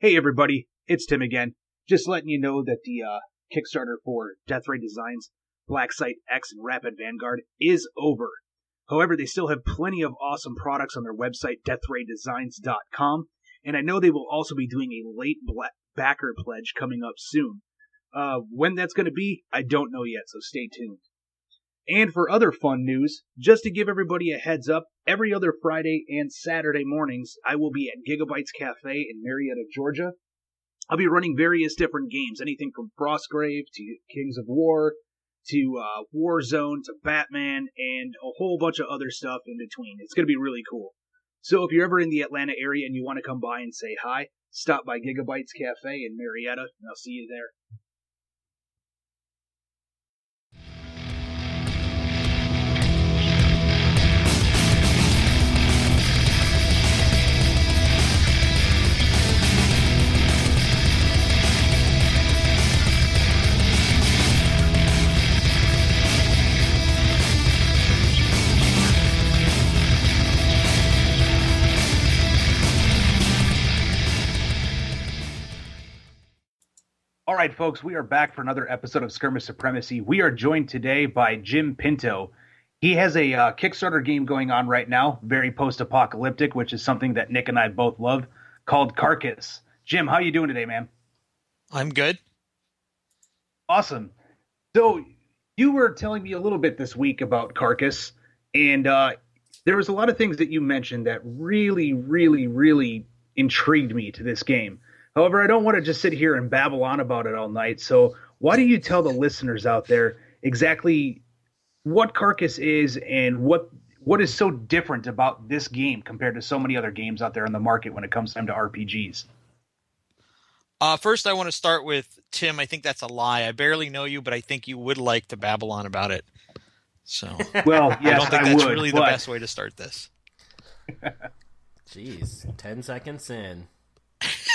Hey everybody, it's Tim again. Just letting you know that the Kickstarter for Death Ray Designs, Black Site X, and Rapid Vanguard is over. However, they still have plenty of awesome products on their website, deathraydesigns.com, and I know they will also be doing a late backer pledge coming up soon. When that's going to be, I don't know yet, so stay tuned. And for other fun news, just to give everybody a heads up, every other Friday and Saturday mornings, I will be at Gigabytes Cafe in Marietta, Georgia. I'll be running various different games, anything from Frostgrave to Kings of War to Warzone to Batman and a whole bunch of other stuff in between. It's going to be really cool. So if you're ever in the Atlanta area and you want to come by and say hi, stop by Gigabytes Cafe in Marietta, and I'll see you there. All right, folks, we are back for another episode of Skirmish Supremacy. We are joined today by Jim Pinto. He has a Kickstarter game going on right now, very post-apocalyptic, which is something that Nick and I both love, called Carcass. Jim, how you doing today, man? I'm good. Awesome. So you were telling me a little bit this week about Carcass, and there was a lot of things that you mentioned that really, really, really intrigued me to this game. However, I don't want to just sit here and babble on about it all night. So why don't you tell the listeners out there exactly what Carcass is and what is so different about this game compared to so many other games out there in the market when it comes time to RPGs? First, I want to start with Tim. I think that's a lie. I barely know you, but I think you would like to babble on about it. So, well, yes, I don't think that's really the best way to start this. Jeez, 10 seconds in.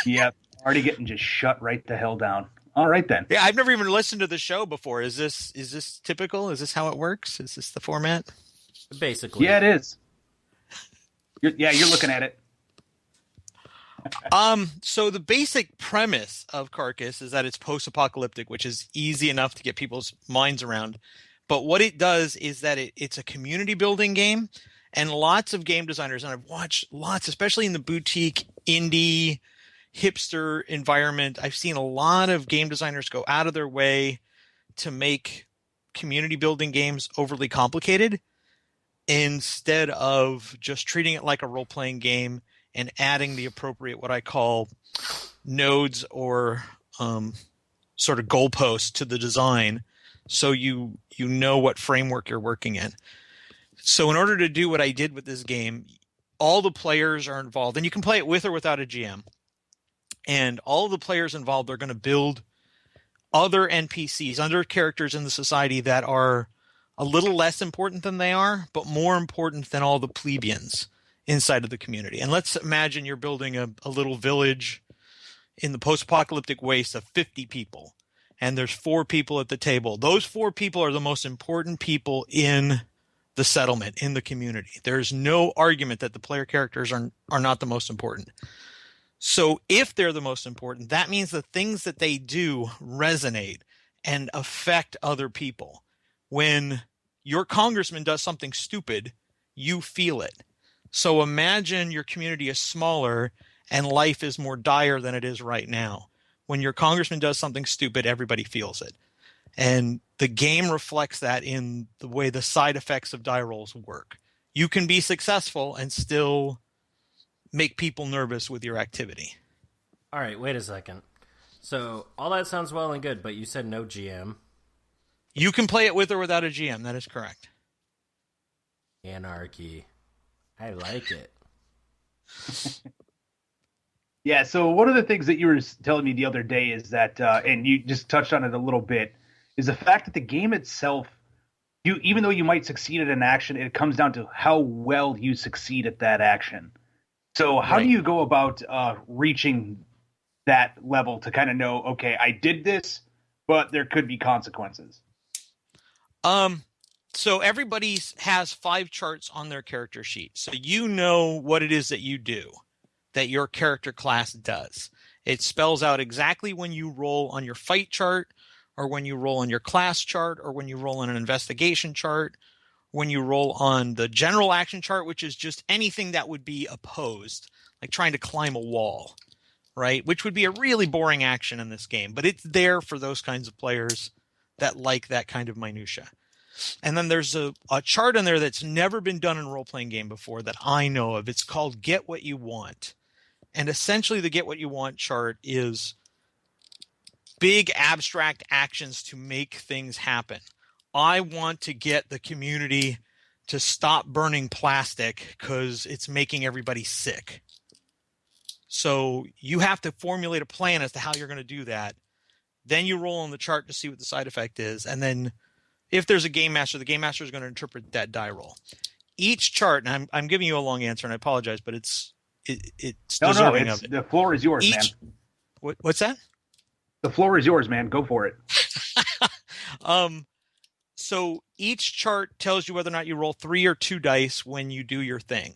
Yep. Already getting just shut right the hell down. All right, then. Yeah, I've never even listened to the show before. Is this typical? Is this how it works? Is this the format? Basically. Yeah, it is. You're looking at it. So the basic premise of Carcass is that it's post-apocalyptic, which is easy enough to get people's minds around. But what it does is that it's a community building game, and lots of game designers, and I've watched lots, especially in the boutique, indie, hipster environment, I've seen a lot of game designers go out of their way to make community building games overly complicated instead of just treating it like a role-playing game and adding the appropriate, what I call, nodes or sort of goalposts to the design so you know what framework you're working in. So in order to do what I did with this game, all the players are involved, and you can play it with or without a GM. And all the players involved are going to build other NPCs, other characters in the society that are a little less important than they are, but more important than all the plebeians inside of the community. And let's imagine you're building a little village in the post-apocalyptic waste of 50 people. And there's 4 people at the table. Those 4 people are the most important people in the settlement, in the community. There's no argument that the player characters are not the most important. So if they're the most important, that means the things that they do resonate and affect other people. When your congressman does something stupid, you feel it. So imagine your community is smaller and life is more dire than it is right now. When your congressman does something stupid, everybody feels it. And the game reflects that in the way the side effects of die rolls work. You can be successful and still make people nervous with your activity. All right, wait a second. So all that sounds well and good, but you said no GM. You can play it with or without a GM. That is correct. Anarchy. I like it. Yeah, so one of the things that you were telling me the other day is that, and you just touched on it a little bit, is the fact that the game itself, even though you might succeed at an action, it comes down to how well you succeed at that action. So how do you go about reaching that level to kind of know, okay, I did this, but there could be consequences? So everybody has 5 charts on their character sheet. So you know what it is that you do, that your character class does. It spells out exactly when you roll on your fight chart, or when you roll on your class chart, or when you roll on an investigation chart, when you roll on the general action chart, which is just anything that would be opposed, like trying to climb a wall, right? Which would be a really boring action in this game, but it's there for those kinds of players that like that kind of minutia. And then there's a chart in there that's never been done in a role-playing game before that I know of. It's called Get What You Want. And essentially the Get What You Want chart is big abstract actions to make things happen. I want to get the community to stop burning plastic because it's making everybody sick. So you have to formulate a plan as to how you're going to do that. Then you roll on the chart to see what the side effect is. And then if there's a game master, the game master is going to interpret that die roll. Each chart, and I'm giving you a long answer, and I apologize, but it's deserving of it. The floor is yours, man. What's that? The floor is yours, man. Go for it. So each chart tells you whether or not you roll 3 or 2 dice when you do your thing.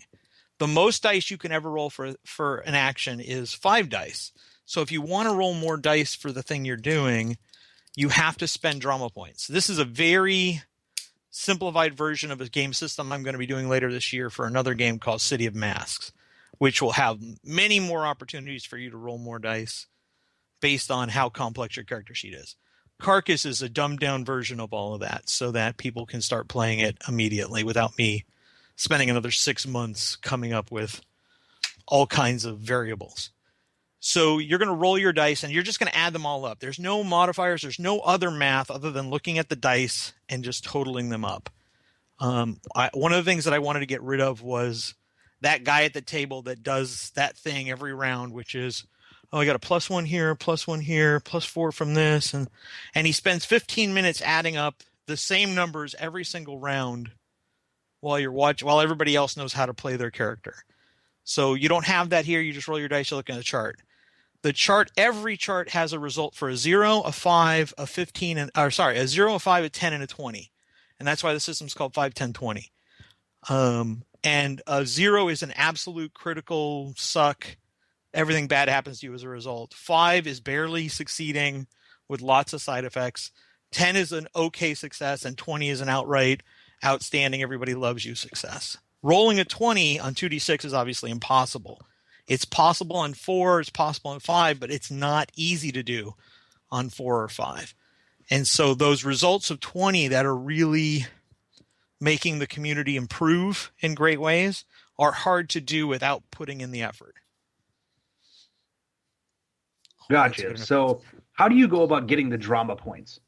The most dice you can ever roll for an action is 5 dice. So if you want to roll more dice for the thing you're doing, you have to spend drama points. This is a very simplified version of a game system I'm going to be doing later this year for another game called City of Masks, which will have many more opportunities for you to roll more dice based on how complex your character sheet is. Carcass is a dumbed-down version of all of that so that people can start playing it immediately without me spending another 6 months coming up with all kinds of variables. So you're going to roll your dice, and you're just going to add them all up. There's no modifiers. There's no other math other than looking at the dice and just totaling them up. One of the things that I wanted to get rid of was that guy at the table that does that thing every round, which is, oh, I got a +1 here, +1 here, +4 from this. And he spends 15 minutes adding up the same numbers every single round while everybody else knows how to play their character. So you don't have that here. You just roll your dice, you look at the chart. Every chart has a result for a 0, a 5, a 15, a 0, a 5, a 10, and a 20. And that's why the system's called 5, 10, 20. And a 0 is an absolute critical suck. Everything bad happens to you as a result. 5 is barely succeeding with lots of side effects. 10 is an okay success, and 20 is an outright outstanding, everybody loves you success. Rolling a 20 on 2d6 is obviously impossible. It's possible on 4, it's possible on 5, but it's not easy to do on 4 or 5. And so those results of 20 that are really making the community improve in great ways are hard to do without putting in the effort. Gotcha. So how do you go about getting the drama points?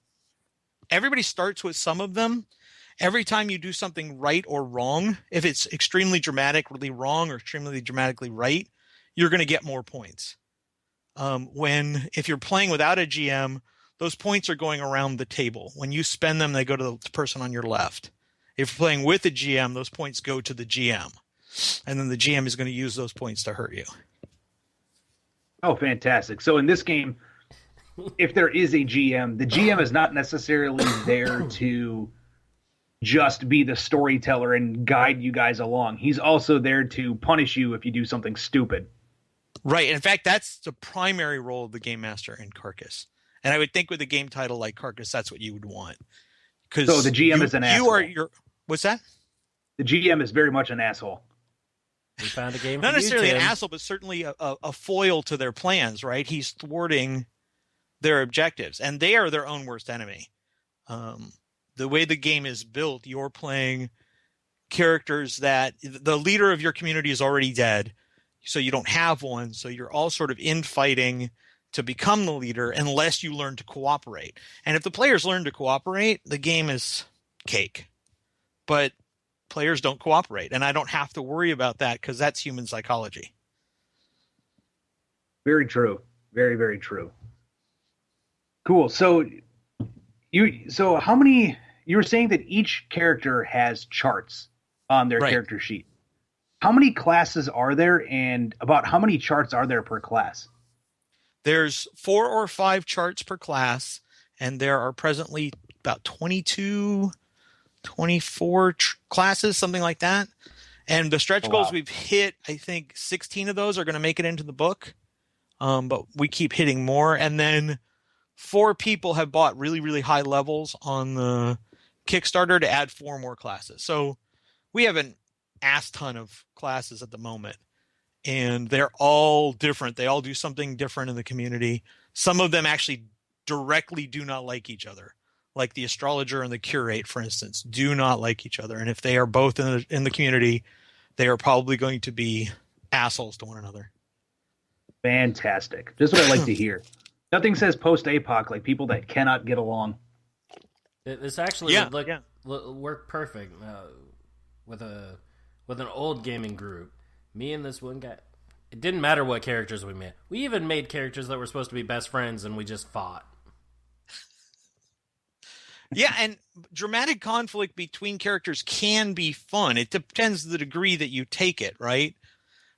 Everybody starts with some of them. Every time you do something right or wrong, if it's extremely dramatically wrong or extremely dramatically right, you're going to get more points. If you're playing without a GM, those points are going around the table. When you spend them, they go to the person on your left. If you're playing with a GM, those points go to the GM. And then the GM is going to use those points to hurt you. Oh, fantastic. So in this game, if there is a GM, the GM is not necessarily there to just be the storyteller and guide you guys along. He's also there to punish you if you do something stupid. Right. In fact, that's the primary role of the game master in Carcass. And I would think with a game title like Carcass, that's what you would want. So the GM is an asshole. What's that? The GM is very much an asshole. We found a game. Not necessarily an asshole, but certainly a foil to their plans, right? He's thwarting their objectives, and they are their own worst enemy. The way the game is built, you're playing characters that the leader of your community is already dead, so you don't have one. So you're all sort of infighting to become the leader unless you learn to cooperate. And if the players learn to cooperate, the game is cake. But players don't cooperate, and I don't have to worry about that because that's human psychology. Very true. Very, very true. Cool. So how many, you were saying that each character has charts on their character sheet. How many classes are there, and about how many charts are there per class? There's 4 or 5 charts per class, and there are presently about 22, 24 classes, something like that. And the stretch goals we've hit, I think 16 of those are going to make it into the book. but we keep hitting more. And then 4 people have bought really, really high levels on the Kickstarter to add 4 more classes. So we have an ass ton of classes at the moment, and they're all different. They all do something different in the community. Some of them actually directly do not like each other. Like the astrologer and the curate, for instance, do not like each other. And if they are both in the community, they are probably going to be assholes to one another. Fantastic. This is what I like to hear. Nothing says post-APOC like people that cannot get along. This actually would work perfect with an old gaming group. Me and this one guy. It didn't matter what characters we made. We even made characters that were supposed to be best friends, and we just fought. Yeah, and dramatic conflict between characters can be fun. It depends the degree that you take it, right?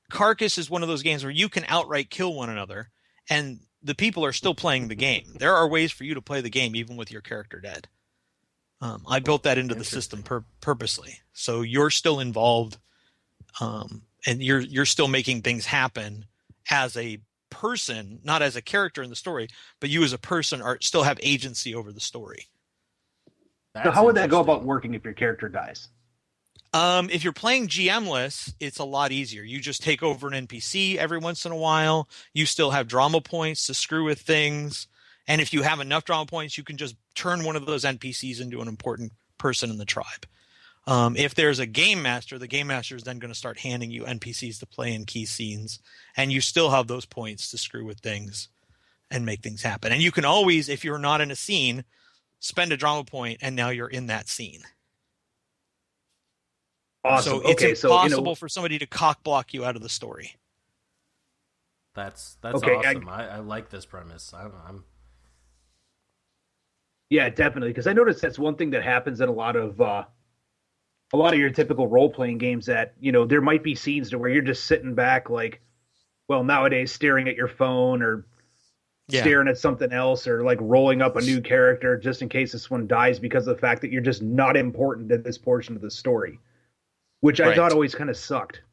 Carcass is one of those games where you can outright kill one another, and the people are still playing the game. There are ways for you to play the game even with your character dead. I built that into the system purposely, so you're still involved, and you're still making things happen as a person, not as a character in the story, but you as a person still have agency over the story. So how would that go about working if your character dies? If you're playing GM-less, it's a lot easier. You just take over an NPC every once in a while. You still have drama points to screw with things. And if you have enough drama points, you can just turn one of those NPCs into an important person in the tribe. If there's a game master, the game master is then going to start handing you NPCs to play in key scenes. And you still have those points to screw with things and make things happen. And you can always, if you're not in a scene, spend a drama point, and now you're in that scene. Awesome. So it's impossible for somebody to cock block you out of the story. That's okay, awesome. I like this premise. I'm... Yeah, definitely. Because I noticed that's one thing that happens in a lot of your typical role playing games. That there might be scenes where you're just sitting back, like, well, nowadays staring at your phone or staring at something else, or like rolling up a new character just in case this one dies because of the fact that you're just not important to this portion of the story, which I thought always kind of sucked.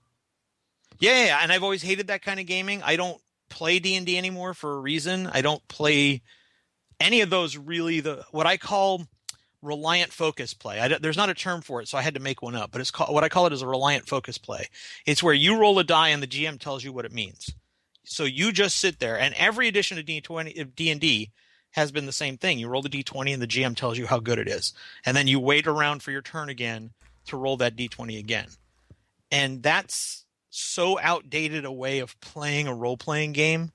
Yeah, and I've always hated that kind of gaming. I don't play D&D anymore for a reason. I don't play any of those really what I call reliant focus play. There's not a term for it, so I had to make one up, but it's what I call it is a reliant focus play. It's where you roll a die and the GM tells you what it means. So you just sit there, and every edition of D&D has been the same thing. You roll the D20 and the GM tells you how good it is. And then you wait around for your turn again to roll that D20 again. And that's so outdated a way of playing a role-playing game,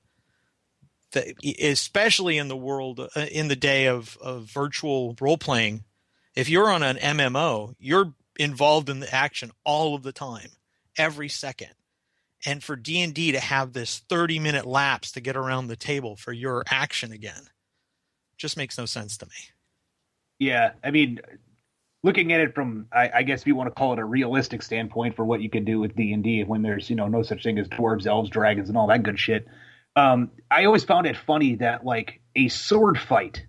that especially in the world, in the day of virtual role-playing. If you're on an MMO, you're involved in the action all of the time, every second. And for D&D to have this 30-minute lapse to get around the table for your action again just makes no sense to me. Yeah, I mean, looking at it from, I guess if you want to call it a realistic standpoint for what you can do with D&D when there's, no such thing as dwarves, elves, dragons, and all that good shit. I always found it funny that, like, a sword fight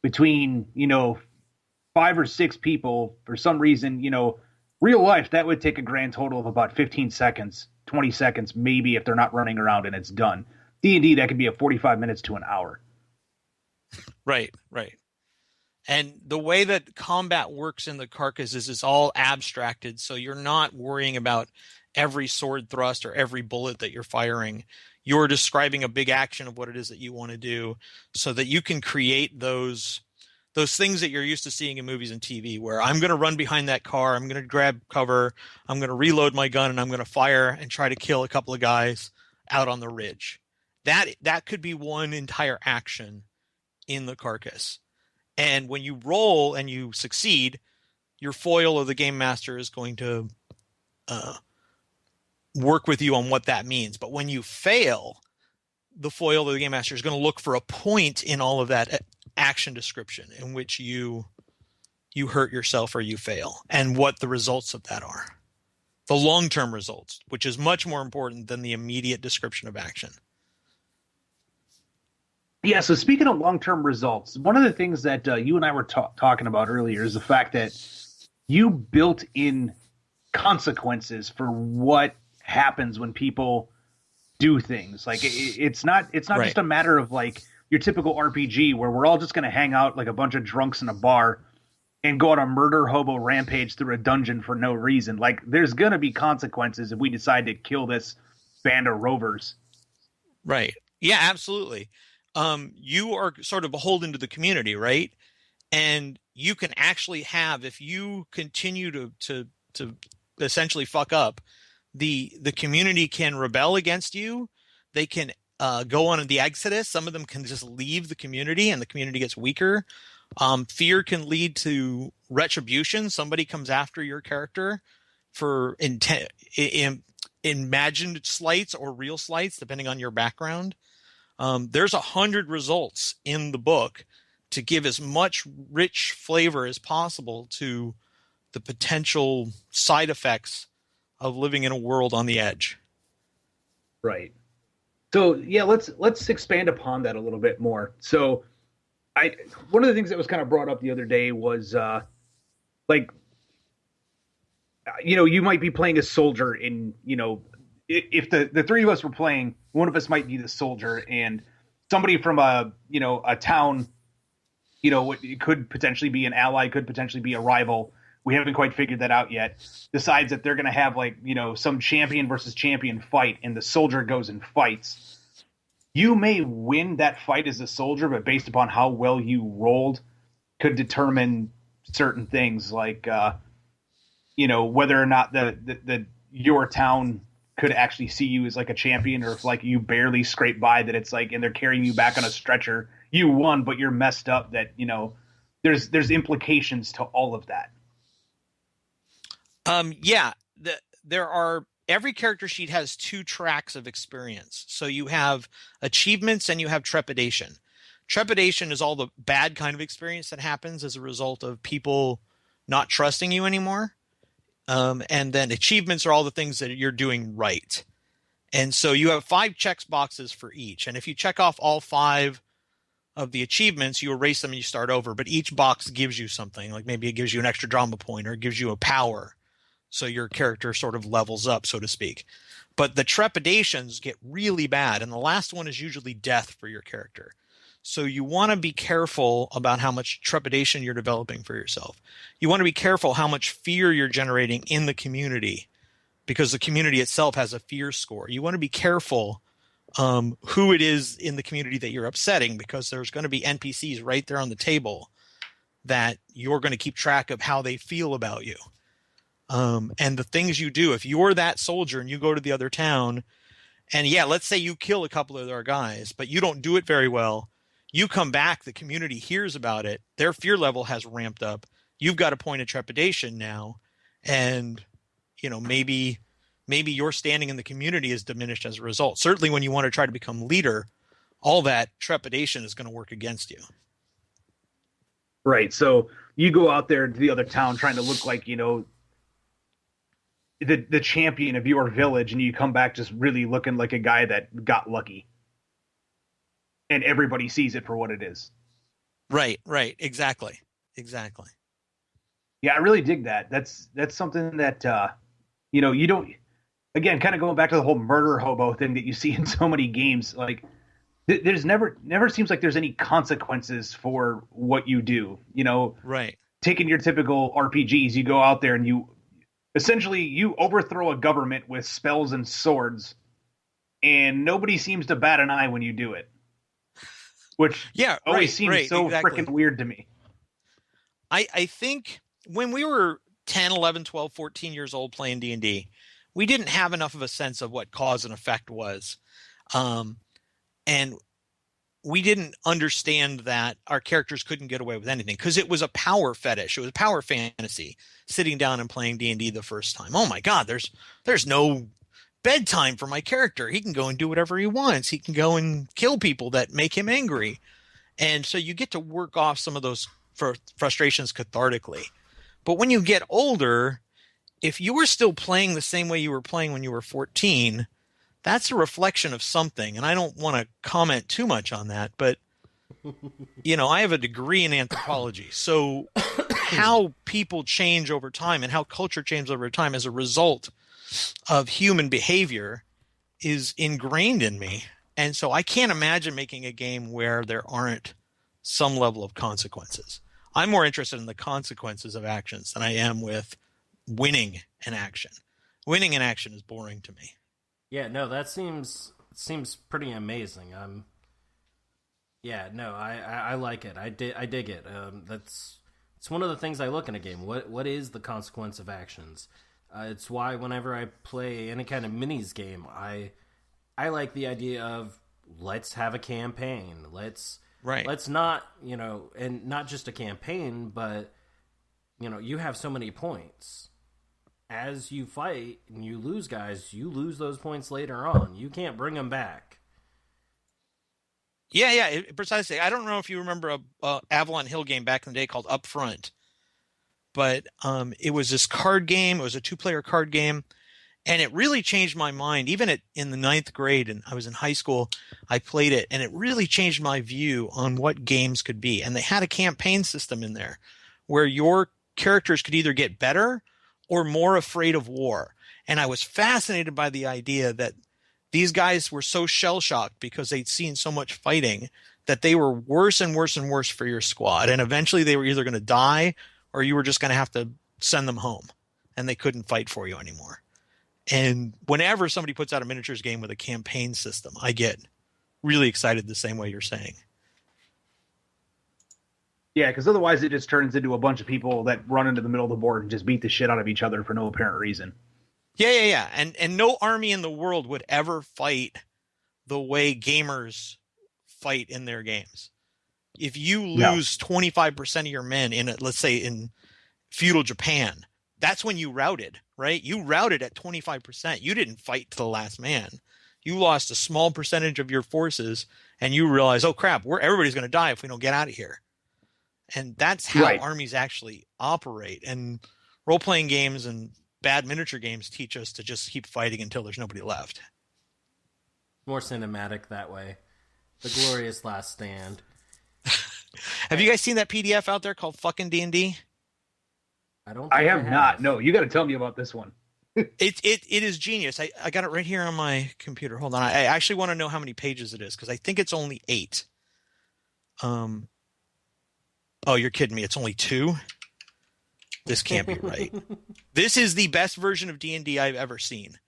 between, 5 or 6 people, for some reason, real life, that would take a grand total of about 15 seconds. 20 seconds, maybe, if they're not running around, and it's done. D&D, that could be a 45 minutes to an hour. Right. And the way that combat works in the Carcass is it's all abstracted, so you're not worrying about every sword thrust or every bullet that you're firing. You're describing a big action of what it is that you want to do, so that you can create those things that you're used to seeing in movies and TV, where I'm going to run behind that car, I'm going to grab cover, I'm going to reload my gun, and I'm going to fire and try to kill a couple of guys out on the ridge. That could be one entire action in the Carcass. And when you roll and you succeed, your foil of the game master is going to work with you on what that means. But when you fail, the foil of the game master is going to look for a point in all of that action description in which you hurt yourself or you fail, and what the results of that are. The long-term results, which is much more important than the immediate description of action. Yeah, so speaking of long-term results, one of the things that you and I were talking about earlier is the fact that you built in consequences for what happens when people do things. Like it's not Right. just a matter of like your typical RPG where we're all just going to hang out like a bunch of drunks in a bar and go on a murder hobo rampage through a dungeon for no reason. Like there's going to be consequences if we decide to kill this band of rovers. Right. Yeah, absolutely. You are sort of beholden to the community, right? And you can actually have, if you continue to essentially fuck up, the community can rebel against you. They can go on the exodus. Some of them can just leave the community, and the community gets weaker. Fear can lead to retribution. Somebody comes after your character for imagined slights or real slights, depending on your background. There's 100 results in the book to give as much rich flavor as possible to the potential side effects of living in a world on the edge. Right. So yeah, let's expand upon that a little bit more. So one of the things that was kind of brought up the other day was like, you might be playing a soldier in, if the three of us were playing, one of us might be the soldier, and somebody from a town, it could potentially be an ally, could potentially be a rival. We haven't quite figured that out yet. Decides that they're going to have some champion versus champion fight, and the soldier goes and fights. You may win that fight as a soldier, but based upon how well you rolled, could determine certain things like, whether or not your town could actually see you as like a champion, or if like you barely scrape by, that it's like, and they're carrying you back on a stretcher. You won, but you're messed up. That there's implications to all of that. Every character sheet has 2 tracks of experience. So you have achievements and you have trepidation. Trepidation is all the bad kind of experience that happens as a result of people not trusting you anymore. And then achievements are all the things that you're doing right. And so you have 5 check boxes for each. And if you check off all 5 of the achievements, you erase them and you start over. But each box gives you something. Like maybe it gives you an extra drama point, or it gives you a power. So your character sort of levels up, so to speak. But the trepidations get really bad. And the last one is usually death for your character. So you want to be careful about how much trepidation you're developing for yourself. You want to be careful how much fear you're generating in the community, because the community itself has a fear score. You want to be careful who it is in the community that you're upsetting, because there's going to be NPCs right there on the table that you're going to keep track of how they feel about you. And the things you do, if you're that soldier and you go to the other town, and let's say you kill a couple of their guys, but you don't do it very well. You come back, the community hears about it, their fear level has ramped up. You've got a point of trepidation now, and maybe your standing in the community is diminished as a result. Certainly when you want to try to become leader, all that trepidation is going to work against you. Right. So you go out there to the other town trying to look like, the champion of your village, and you come back just really looking like a guy that got lucky. And everybody sees it for what it is. Right. Exactly. Yeah, I really dig that. That's something that, you don't, again, kind of going back to the whole murder hobo thing that you see in so many games. Like there's never seems like there's any consequences for what you do, Right. Taking your typical RPGs, you go out there and you overthrow a government with spells and swords, and nobody seems to bat an eye when you do it. Which always seems so freaking weird to me. I think when we were 10, 11, 12, 14 years old playing D&D, we didn't have enough of a sense of what cause and effect was. And we didn't understand that our characters couldn't get away with anything, because it was a power fetish. It was a power fantasy, sitting down and playing D&D the first time. Oh my God, there's no bedtime for my character. He can go and do whatever he wants. He can go and kill people that make him angry. And so you get to work off some of those frustrations cathartically. But when you get older, if you were still playing the same way you were playing when you were 14, that's a reflection of something. And I don't want to comment too much on that, but I have a degree in anthropology. So how people change over time and how culture changes over time as a result of human behavior is ingrained in me. And so I can't imagine making a game where there aren't some level of consequences. I'm more interested in the consequences of actions than I am with winning an action. Winning an action is boring to me. Yeah, no, that seems pretty amazing. I like it. I dig it. It's one of the things I look in a game. What is the consequence of actions? It's why whenever I play any kind of minis game, I like the idea of let's have a campaign. Let's not, and not just a campaign, but you have so many points. As you fight and you lose guys, you lose those points later on. You can't bring them back. Yeah, precisely. I don't know if you remember a Avalon Hill game back in the day called Upfront, but it was this card game. It was a 2-player card game, and it really changed my mind. Even in the 9th grade, and I was in high school, I played it, and it really changed my view on what games could be. And they had a campaign system in there where your characters could either get better or more afraid of war. And I was fascinated by the idea that these guys were so shell-shocked because they'd seen so much fighting that they were worse and worse and worse for your squad. And eventually they were either going to die or you were just going to have to send them home and they couldn't fight for you anymore. And whenever somebody puts out a miniatures game with a campaign system, I get really excited the same way you're saying. Yeah, because otherwise it just turns into a bunch of people that run into the middle of the board and just beat the shit out of each other for no apparent reason. Yeah. And no army in the world would ever fight the way gamers fight in their games. If you lose 25% of your men let's say in feudal Japan, that's when you routed, right? You routed at 25%. You didn't fight to the last man. You lost a small percentage of your forces and you realize, oh crap, everybody's going to die if we don't get out of here. And that's how armies actually operate. And role-playing games and bad miniature games teach us to just keep fighting until there's nobody left. More cinematic that way. The glorious last stand. Have you guys seen that PDF out there called fucking D&D? I have not. No, you got to tell me about this one. It is genius. I got it right here on my computer. Hold on. I actually want to know how many pages it is because I think it's only 8. Oh, you're kidding me. It's only 2? This can't be right. This is the best version of D&D I've ever seen.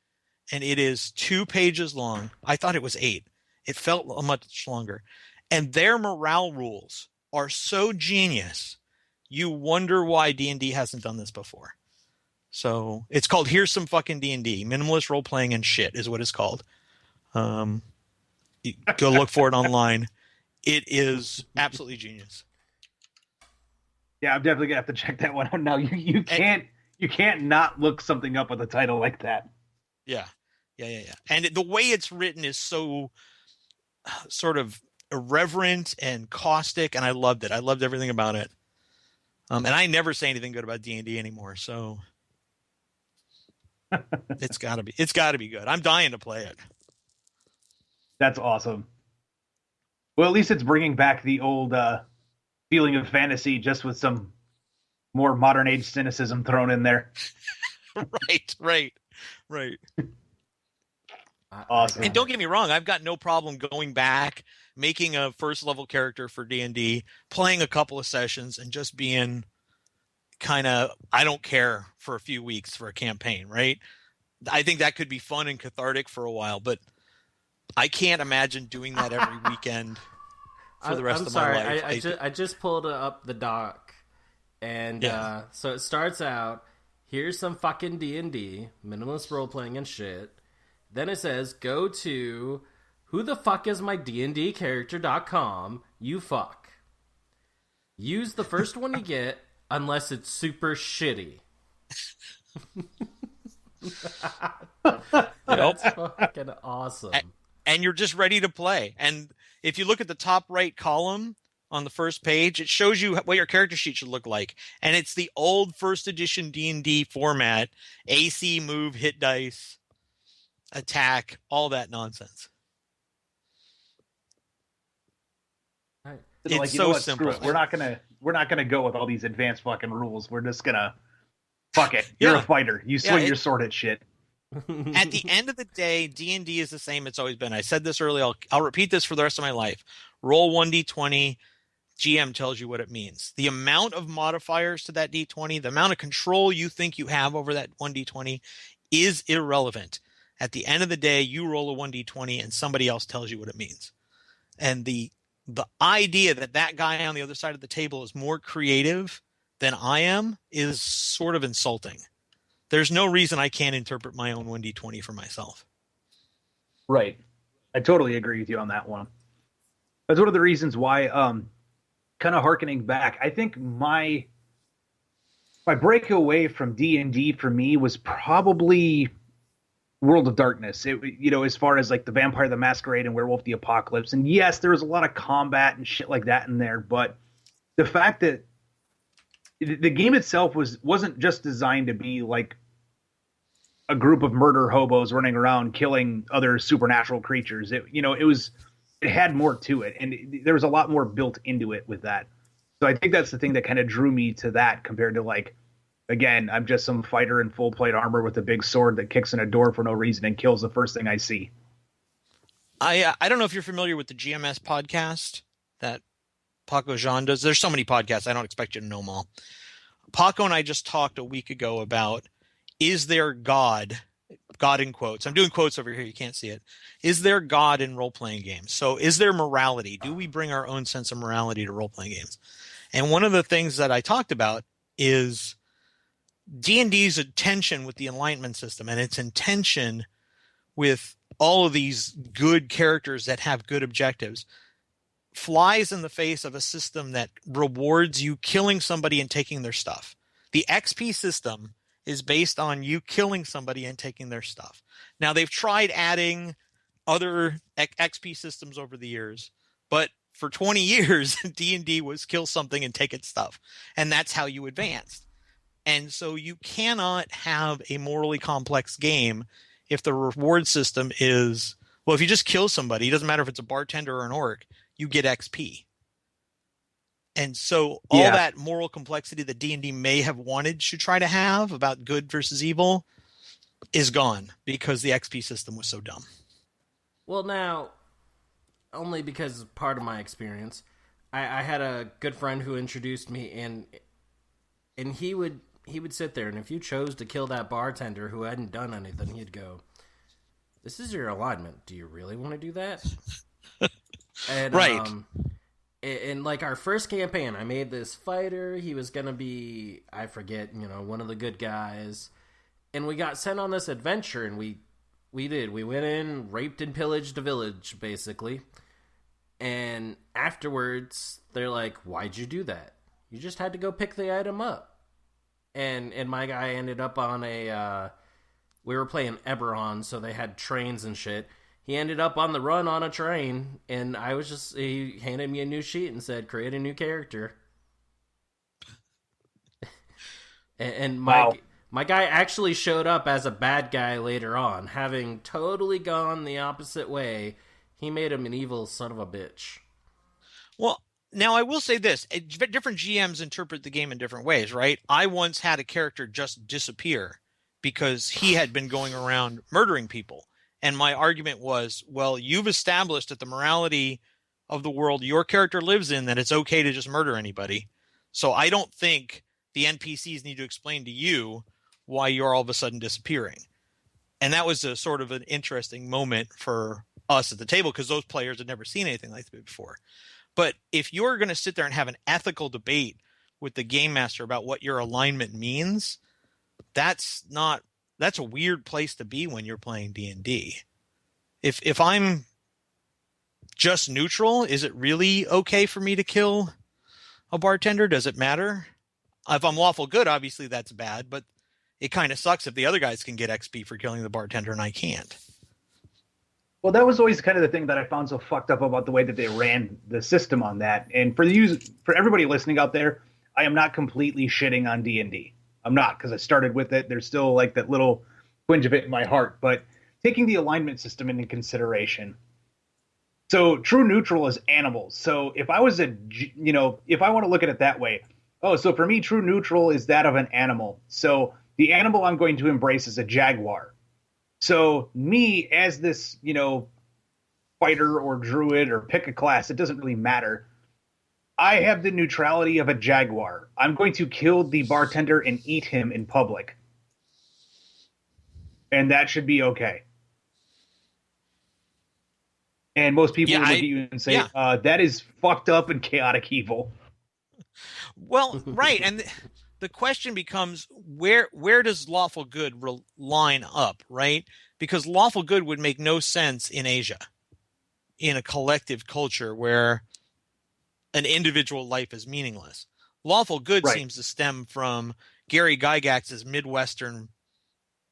And it is 2 pages long. I thought it was 8. It felt much longer. And their morale rules are so genius. You wonder why D&D hasn't done this before. So it's called Here's Some Fucking D&D. Minimalist Role-Playing and Shit is what it's called. Go look for it online. It is absolutely genius. Yeah, I'm definitely gonna have to check that one out now. You can't not look something up with a title like that. Yeah. And the way it's written is so sort of irreverent and caustic, and I loved it. I loved everything about it. And I never say anything good about D&D anymore, so it's got to be good. I'm dying to play it. That's awesome. Well, at least it's bringing back the old feeling of fantasy, just with some more modern age cynicism thrown in there. Right. Awesome. And don't get me wrong, I've got no problem going back, making a first level character for D&D, playing a couple of sessions, and just being kind of, I don't care for a few weeks for a campaign, right? I think that could be fun and cathartic for a while, but I can't imagine doing that every weekend for the rest of my life. I just pulled up the doc, and so it starts out, here's some fucking D&D, minimalist role-playing and shit. Then it says, go to whothefuckismydndcharacter.com, you fuck. Use the first one you get, unless it's super shitty. That's fucking awesome. And you're just ready to play. And if you look at the top right column on the first page, it shows you what your character sheet should look like. And it's the old first edition D&D format, AC, move, hit dice, attack, all that nonsense. It's like, so simple. We're not gonna go with all these advanced fucking rules. We're just gonna fuck it. You're a fighter. You swing your sword at shit. At the end of the day, D&D is the same it's always been. I said this earlier. I'll repeat this for the rest of my life. Roll 1d20. GM tells you what it means. The amount of modifiers to that d20, the amount of control you think you have over that 1d20 is irrelevant. At the end of the day, you roll a 1d20 and somebody else tells you what it means. And the idea that that guy on the other side of the table is more creative than I am is sort of insulting. There's no reason I can't interpret my own 1d20 for myself. Right. I totally agree with you on that one. That's one of the reasons why, kind of hearkening back, I think my breakaway from D&D for me was probably World of Darkness. As far as like the Vampire the Masquerade and Werewolf the Apocalypse. And yes, there was a lot of combat and shit like that in there, but the fact that the game itself wasn't just designed to be like a group of murder hobos running around killing other supernatural creatures. It had more to it, and there was a lot more built into it with that. So I think that's the thing that kind of drew me to that compared to, like, again, I'm just some fighter in full plate armor with a big sword that kicks in a door for no reason and kills the first thing I see. I don't know if you're familiar with the GMS podcast that Paco Jean does. There's so many podcasts, I don't expect you to know them all. Paco and I just talked a week ago about, is there God in quotes, I'm doing quotes over here, you can't see it, is there God in role-playing games? So is there morality? Do we bring our own sense of morality to role-playing games? And one of the things that I talked about is D&D's intention with the alignment system and its intention with all of these good characters that have good objectives flies in the face of a system that rewards you killing somebody and taking their stuff. The XP system is based on you killing somebody and taking their stuff. Now, they've tried adding other XP systems over the years, but for 20 years, D&D was kill something and take its stuff. And that's how you advanced. And so you cannot have a morally complex game if the reward system is, well, if you just kill somebody, it doesn't matter if it's a bartender or an orc, you get XP. And so all that moral complexity that D&D may have wanted to try to have about good versus evil is gone because the XP system was so dumb. Well, now, only because part of my experience, I had a good friend who introduced me, and he would sit there, and if you chose to kill that bartender who hadn't done anything, he'd go, "This is your alignment. Do you really want to do that?" And, right. In like our first campaign, I made this fighter. He was going to be, I forget, one of the good guys. And we got sent on this adventure, and we went in, raped and pillaged a village, basically. And afterwards, they're like, "Why'd you do that? You just had to go pick the item up." And my guy ended up on we were playing Eberron, so they had trains and shit. He ended up on the run on a train, and he handed me a new sheet and said, "Create a new character." and my guy actually showed up as a bad guy later on, having totally gone the opposite way. He made him an evil son of a bitch. Well, now I will say this. Different GMs interpret the game in different ways, right? I once had a character just disappear because he had been going around murdering people. And my argument was, well, you've established that the morality of the world your character lives in, that it's okay to just murder anybody. So I don't think the NPCs need to explain to you why you're all of a sudden disappearing. And that was a sort of an interesting moment for us at the table because those players had never seen anything like that before. But if you're going to sit there and have an ethical debate with the game master about what your alignment means, that's a weird place to be when you're playing D&D. If I'm just neutral, is it really okay for me to kill a bartender? Does it matter? If I'm lawful good, obviously that's bad, but it kind of sucks if the other guys can get XP for killing the bartender and I can't. Well, that was always kind of the thing that I found so fucked up about the way that they ran the system on that. And for everybody listening out there, I am not completely shitting on D&D. I'm not, because I started with it. There's still like that little twinge of it in my heart. But taking the alignment system into consideration. So true neutral is animals. So if I was if I want to look at it that way, so for me, true neutral is that of an animal. So the animal I'm going to embrace is a jaguar. So me as this, fighter or druid or pick a class, it doesn't really matter. I have the neutrality of a jaguar. I'm going to kill the bartender and eat him in public. And that should be okay. And most people would look at you and say, that is fucked up and chaotic evil. Well, right. And the question becomes, where does lawful good line up, right? Because lawful good would make no sense in Asia, in a collective culture where an individual life is meaningless. Lawful good seems to stem from Gary Gygax's Midwestern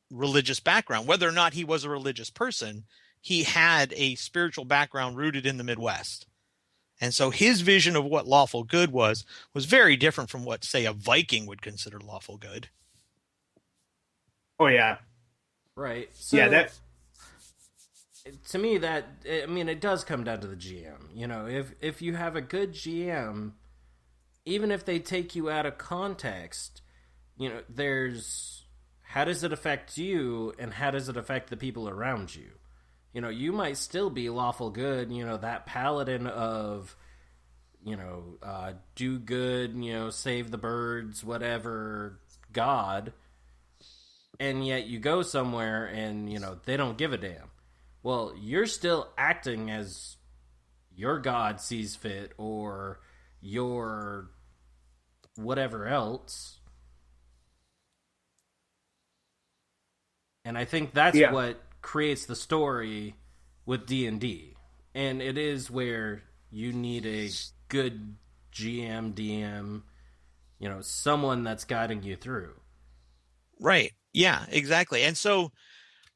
religious background. Whether or not he was a religious person, he had a spiritual background rooted in the Midwest. And so his vision of what lawful good was very different from what, say, a Viking would consider lawful good. Oh, yeah. Right. So, yeah, to me, it does come down to the GM. If you have a good GM, even if they take you out of context, there's how does it affect you and how does it affect the people around you? You might still be lawful good, that paladin of, do good, save the birds, whatever, God. And yet you go somewhere and, they don't give a damn. Well, you're still acting as your God sees fit or your whatever else. And I think that's what creates the story with D&D. And it is where you need a good GM, DM, someone that's guiding you through. Right. Yeah, exactly. And so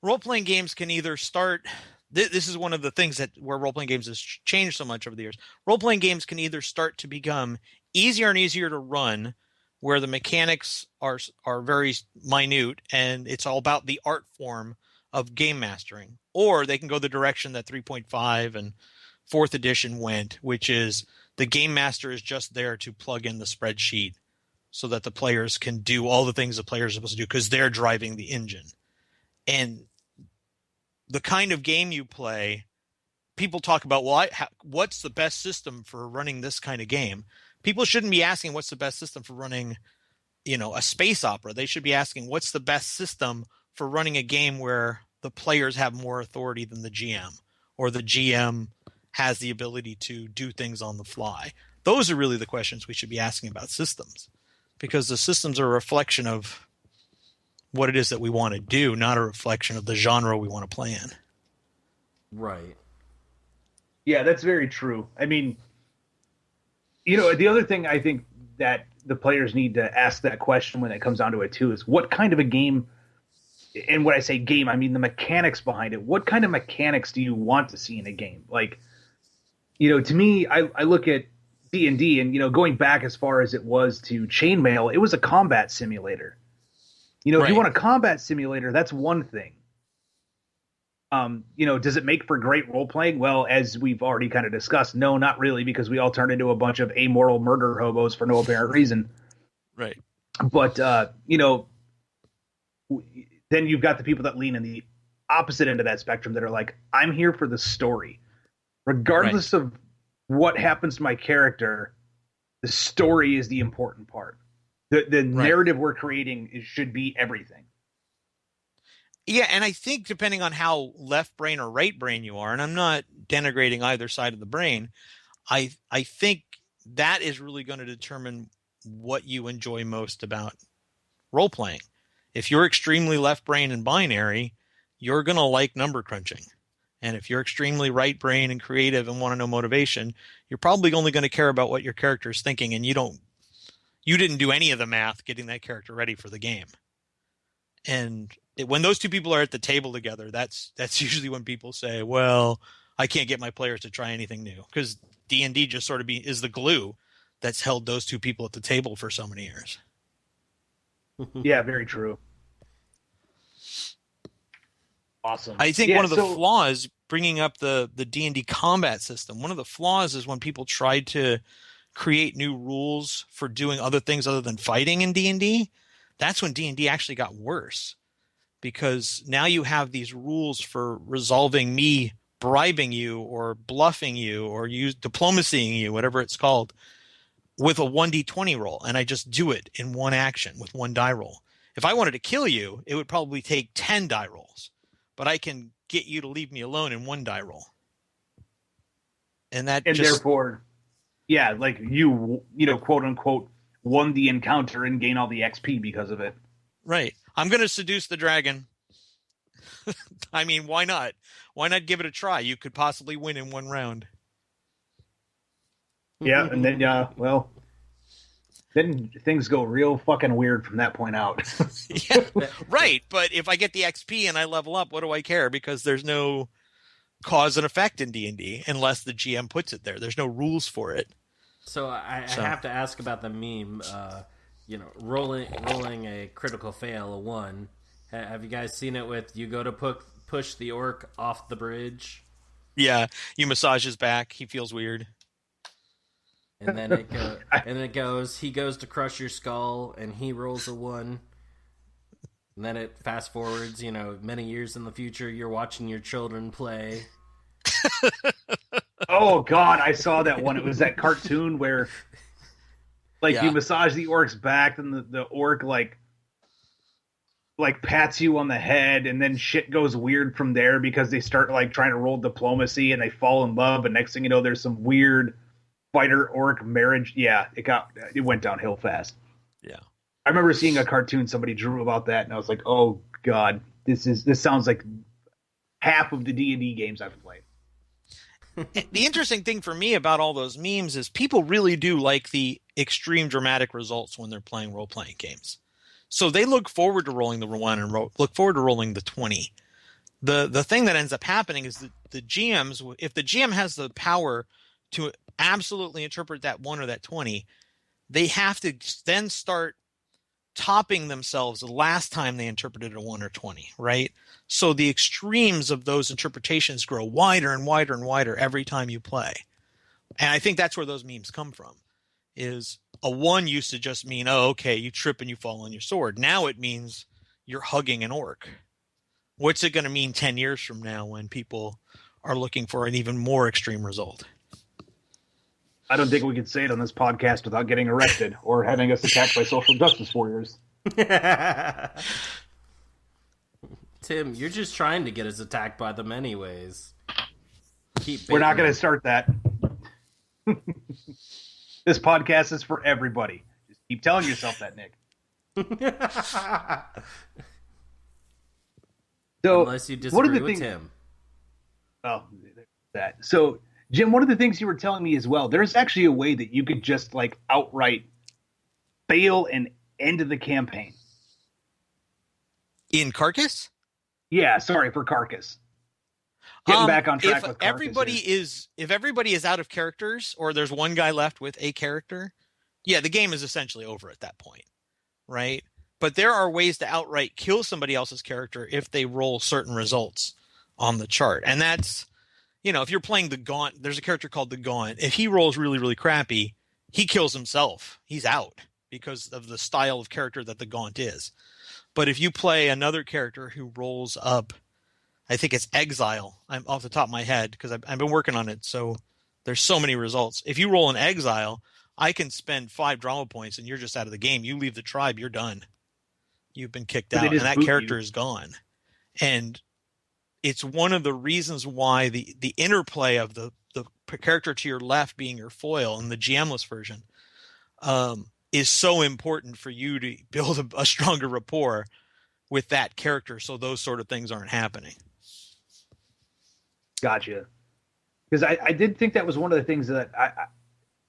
role-playing games can either start... This is one of the things where role-playing games has changed so much over the years. Role-playing games can either start to become easier and easier to run, where the mechanics are very minute and it's all about the art form of game mastering, or they can go the direction that 3.5 and 4th edition went, which is the game master is just there to plug in the spreadsheet so that the players can do all the things the players are supposed to do because they're driving the engine. And the kind of game you play, people talk about, what's the best system for running this kind of game? People shouldn't be asking what's the best system for running, a space opera. They should be asking what's the best system for running a game where the players have more authority than the GM, or the GM has the ability to do things on the fly. Those are really the questions we should be asking about systems, because the systems are a reflection of what it is that we want to do, not a reflection of the genre we want to play in. Right. Yeah, that's very true. I mean, the other thing I think that the players need to ask that question when it comes down to it too is what kind of a game, and when I say game, I mean the mechanics behind it. What kind of mechanics do you want to see in a game? Like, to me, I look at D&D and, going back as far as it was to Chainmail, it was a combat simulator. If you want a combat simulator, that's one thing. Does it make for great role playing? Well, as we've already kind of discussed, no, not really, because we all turn into a bunch of amoral murder hobos for no apparent reason. Right. But, then you've got the people that lean in the opposite end of that spectrum that are like, I'm here for the story. Regardless of what happens to my character, the story is the important part. The narrative we're creating should be everything. Yeah, and I think depending on how left brain or right brain you are, and I'm not denigrating either side of the brain, I think that is really going to determine what you enjoy most about role-playing. If you're extremely left brain and binary, you're going to like number crunching. And if you're extremely right brain and creative and want to know motivation, you're probably only going to care about what your character is thinking, and you didn't do any of the math getting that character ready for the game. And when those two people are at the table together, that's usually when people say, well, I can't get my players to try anything new, because D&D just sort of is the glue that's held those two people at the table for so many years. Yeah, very true. Awesome. I think one of the flaws, bringing up the D&D combat system, one of the flaws is when people tried to create new rules for doing other things other than fighting in D&D. That's when D&D actually got worse, because now you have these rules for resolving me bribing you or bluffing you or diplomacying you, whatever it's called, with a 1d20 roll, and I just do it in one action with one die roll. If I wanted to kill you, it would probably take 10 die rolls, but I can get you to leave me alone in one die roll. And therefore, yeah, like you quote unquote won the encounter and gain all the XP because of it. Right. I'm going to seduce the dragon. I mean, why not? Why not give it a try? You could possibly win in one round. Yeah, and then, then things go real fucking weird from that point out. Yeah, right. But if I get the XP and I level up, what do I care? Because there's no cause and effect in D&D unless the GM puts it there. There's no rules for it. So I have to ask about the meme. Rolling a critical fail, a 1. Have you guys seen it with you go to push the orc off the bridge? Yeah, you massage his back. He feels weird. And then it goes, he goes to crush your skull, and he rolls a 1. And then it fast forwards, many years in the future, you're watching your children play. Oh, God, I saw that one. It was that cartoon where, you massage the orc's back, and the orc, pats you on the head, and then shit goes weird from there because they start, trying to roll diplomacy, and they fall in love, and next thing you know, there's some weird fighter-orc marriage. Yeah, it went downhill fast. Yeah. I remember seeing a cartoon somebody drew about that, and I was like, oh, God, this sounds like half of the D&D games I've played. The interesting thing for me about all those memes is people really do like the extreme dramatic results when they're playing role-playing games. So they look forward to rolling the 1 and look forward to rolling the 20. The thing that ends up happening is that the GMs, if the GM has the power to absolutely interpret that 1 or that 20, they have to then start topping themselves the last time they interpreted a 1 or 20, right? So the extremes of those interpretations grow wider and wider and wider every time you play. And I think that's where those memes come from, is a 1 used to just mean, oh, okay, you trip and you fall on your sword. Now it means you're hugging an orc. What's it going to mean 10 years from now when people are looking for an even more extreme result? I don't think we can say it on this podcast without getting arrested or having us attacked by social justice warriors. Tim, you're just trying to get us attacked by them anyways. We're not going to start that. This podcast is for everybody. Just keep telling yourself that, Nick. So, unless you disagree with Tim. Oh, that. So, Jim, one of the things you were telling me as well, there's actually a way that you could just outright fail and end the campaign. In Carcass? Yeah, sorry, for Carcass. Getting back on track with Carcass. If everybody is out of characters, or there's one guy left with a character, yeah, the game is essentially over at that point, right? But there are ways to outright kill somebody else's character if they roll certain results on the chart. And that's, if you're playing the Gaunt, there's a character called the Gaunt. If he rolls really, really crappy, he kills himself. He's out because of the style of character that the Gaunt is. But if you play another character who rolls up, I think it's Exile. I'm off the top of my head because I've been working on it. So there's so many results. If you roll an Exile, I can spend 5 drama points and you're just out of the game. You leave the tribe, you're done. You've been kicked out, and that character is gone. And it's one of the reasons why the interplay of the character to your left being your foil in the GM-less version is so important for you to build a stronger rapport with that character, so those sort of things aren't happening. Gotcha. Because I did think that was one of the things that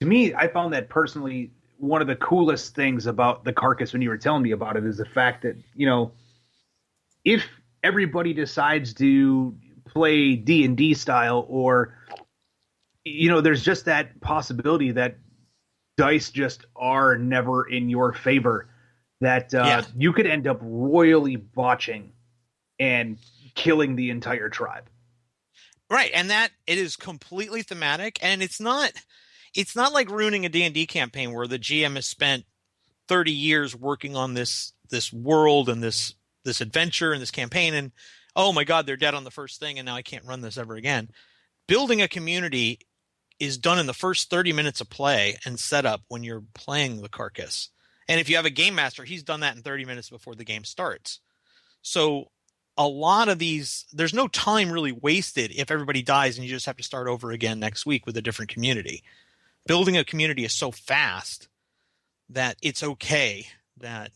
to me, I found that personally one of the coolest things about the Carcass when you were telling me about it is the fact that, if everybody decides to play D&D style, or, there's just that possibility that dice just are never in your favor, that you could end up royally botching and killing the entire tribe. Right, and that it is completely thematic, and it's not like ruining a D&D campaign where the GM has spent 30 years working on this world and this this adventure and this campaign, and oh my God, they're dead on the first thing, and now I can't run this ever again. Building a community is done in the first 30 minutes of play and setup when you're playing the Carcass. And if you have a game master, he's done that in 30 minutes before the game starts. So a lot of these, there's no time really wasted if everybody dies and you just have to start over again next week with a different community. Building a community is so fast that it's okay that,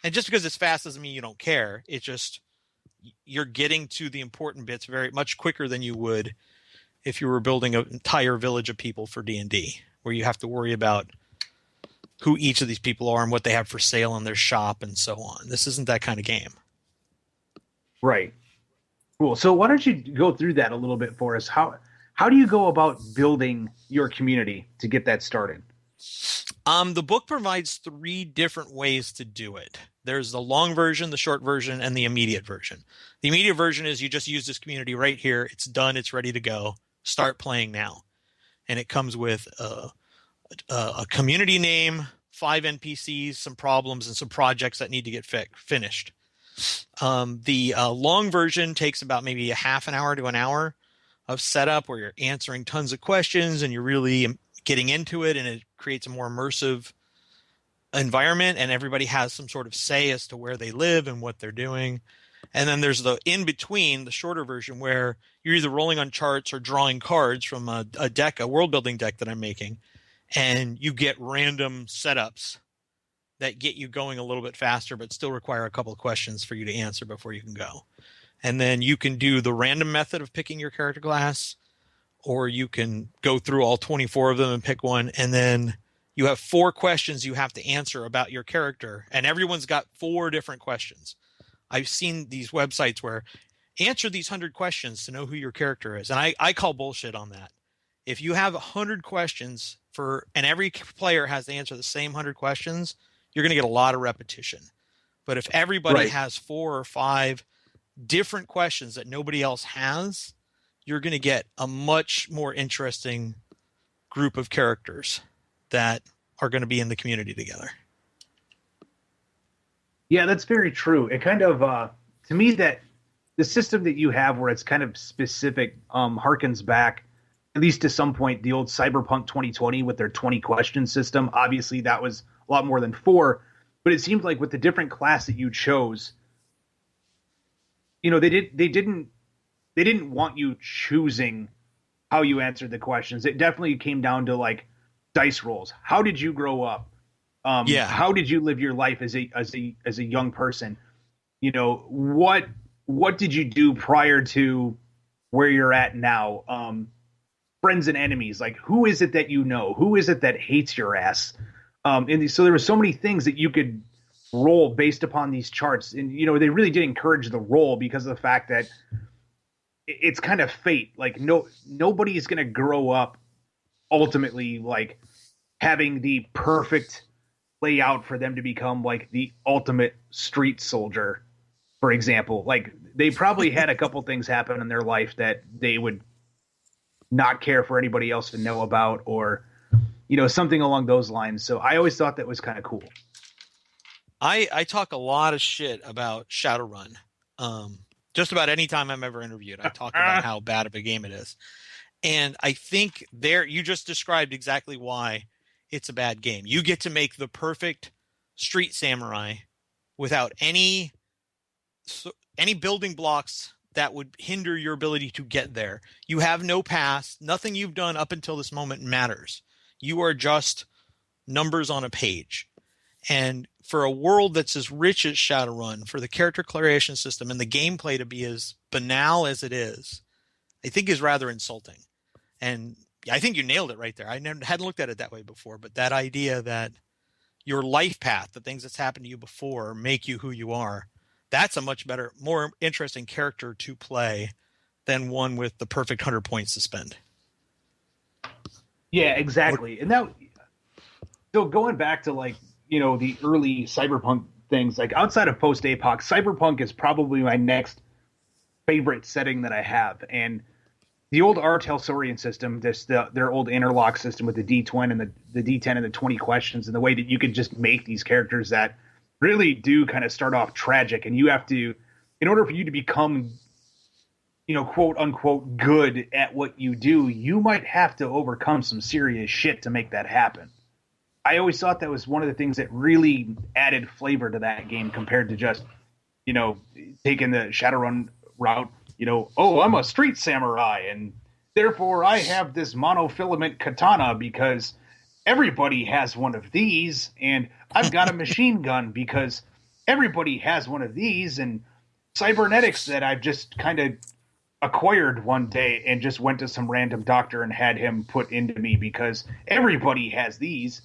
and just because it's fast doesn't mean you don't care. It's just, you're getting to the important bits very much quicker than you would if you were building an entire village of people for D&D, where you have to worry about who each of these people are and what they have for sale in their shop and so on. This isn't that kind of game. Right. Cool. So why don't you go through that a little bit for us? How do you go about building your community to get that started? The book provides 3 different ways to do it. There's the long version, the short version, and the immediate version. The immediate version is you just use this community right here. It's done. It's ready to go. Start playing now. And it comes with a community name, 5 NPCs, some problems, and some projects that need to get finished. The long version takes about maybe a half an hour to an hour of setup where you're answering tons of questions and you're really getting into it, and it creates a more immersive environment, and everybody has some sort of say as to where they live and what they're doing. And then there's the in-between, the shorter version, where you're either rolling on charts or drawing cards from a deck, a world-building deck that I'm making, and you get random setups that get you going a little bit faster but still require a couple of questions for you to answer before you can go. And then you can do the random method of picking your character class, or you can go through all 24 of them and pick one, and then you have 4 questions you have to answer about your character, and everyone's got 4 different questions. I've seen these websites where answer these 100 questions to know who your character is, and I call bullshit on that. If you have 100 questions and every player has to answer the same 100 questions, you're going to get a lot of repetition. But if everybody has 4 or 5 different questions that nobody else has, you're going to get a much more interesting group of characters that are going to be in the community together. Yeah, that's very true. It kind of, to me, that the system that you have where it's kind of specific harkens back, at least to some point, the old Cyberpunk 2020 with their 20 question system. Obviously, that was a lot more than 4, but it seemed like with the different class that you chose, you know, they didn't want you choosing how you answered the questions. It definitely came down to like dice rolls. How did you grow up? How did you live your life as a young person? You know, what did you do prior to where you're at now? Friends and enemies, like who is it that you know? Who is it that hates your ass? So there were so many things that you could roll based upon these charts. And, you know, they really did encourage the roll because of the fact that it's kind of fate. Like nobody is going to grow up ultimately like having the perfect layout for them to become like the ultimate street soldier, for example. Like they probably had a couple things happen in their life that they would not care for anybody else to know about, or, you know, something along those lines. So I always thought that was kind of cool. I talk a lot of shit about Shadowrun. Just about any time I'm ever interviewed, I talk about how bad of a game it is. And I think you just described exactly why it's a bad game. You get to make the perfect street samurai without any building blocks that would hinder your ability to get there. You have no past. Nothing you've done up until this moment matters. You are just numbers on a page. And for a world that's as rich as Shadowrun, for the character creation system and the gameplay to be as banal as it is, I think is rather insulting. And I think you nailed it right there. I hadn't looked at it that way before, but that idea that your life path, the things that's happened to you before, make you who you are, that's a much better, more interesting character to play than one with the perfect 100 points to spend. Yeah, exactly. And now, so going back to like, you know, the early Cyberpunk things, like outside of post-APOC, Cyberpunk is probably my next favorite setting that I have. And the old R. Telsorian system, their old interlock system with the D20 and the D10 and the 20 questions, and the way that you could just make these characters that really do kind of start off tragic, and you have to, in order for you to become, quote unquote, good at what you do, you might have to overcome some serious shit to make that happen. I always thought that was one of the things that really added flavor to that game compared to just, taking the Shadowrun route. Oh, I'm a street samurai, and therefore I have this monofilament katana because everybody has one of these, and I've got a machine gun because everybody has one of these, and cybernetics that I've just kind of acquired one day and just went to some random doctor and had him put into me because everybody has these.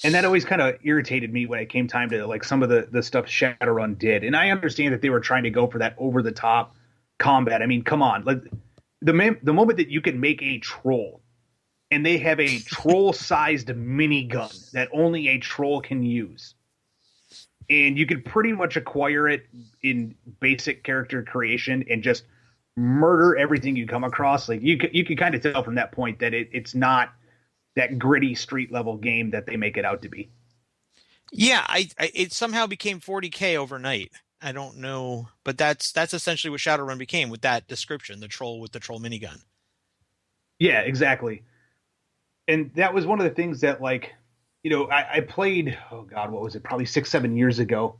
And that always kind of irritated me when it came time to like some of the stuff Shadowrun did. And I understand that they were trying to go for that over the top combat. I mean, come on. Like, the moment that you can make a troll and they have a troll-sized minigun that only a troll can use, and you can pretty much acquire it in basic character creation and just murder everything you come across. Like you can kind of tell from that point that it's not that gritty street level game that they make it out to be. Yeah, it somehow became 40K overnight. I don't know, but that's essentially what Shadowrun became with that description, the troll with the troll minigun. Yeah, exactly. And that was one of the things that, like, I played, oh God, what was it? Probably 6-7 years ago.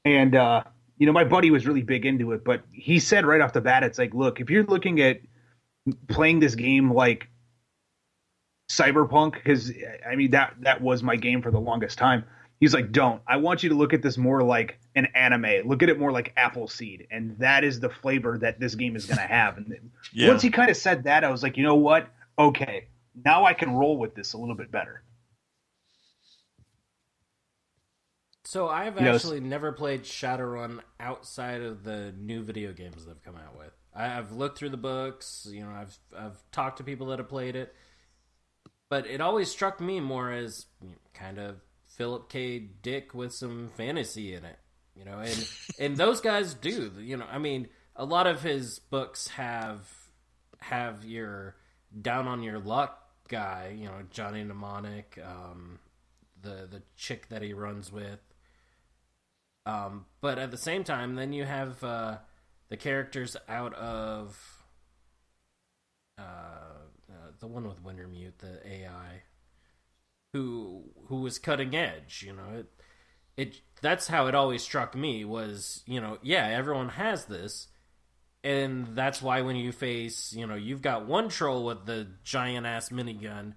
And, my buddy was really big into it, but he said right off the bat, it's like, look, if you're looking at playing this game like Cyberpunk, because I mean, that was my game for the longest time. He's like, don't. I want you to look at this more like an anime. Look at it more like Appleseed. And that is the flavor that this game is going to have. And once he kind of said that, I was like, you know what? Okay, now I can roll with this a little bit better. So I've actually never played Shadowrun outside of the new video games they've come out with. I've looked through the books, I've talked to people that have played it, but it always struck me more as kind of Philip K. Dick with some fantasy in it, and those guys do, I mean, a lot of his books have your down on your luck guy, Johnny Mnemonic, the chick that he runs with. But at the same time, then you have the characters out of the one with Wintermute, the AI, who was cutting edge. That's how it always struck me was, everyone has this, and that's why when you face, you've got one troll with the giant ass minigun,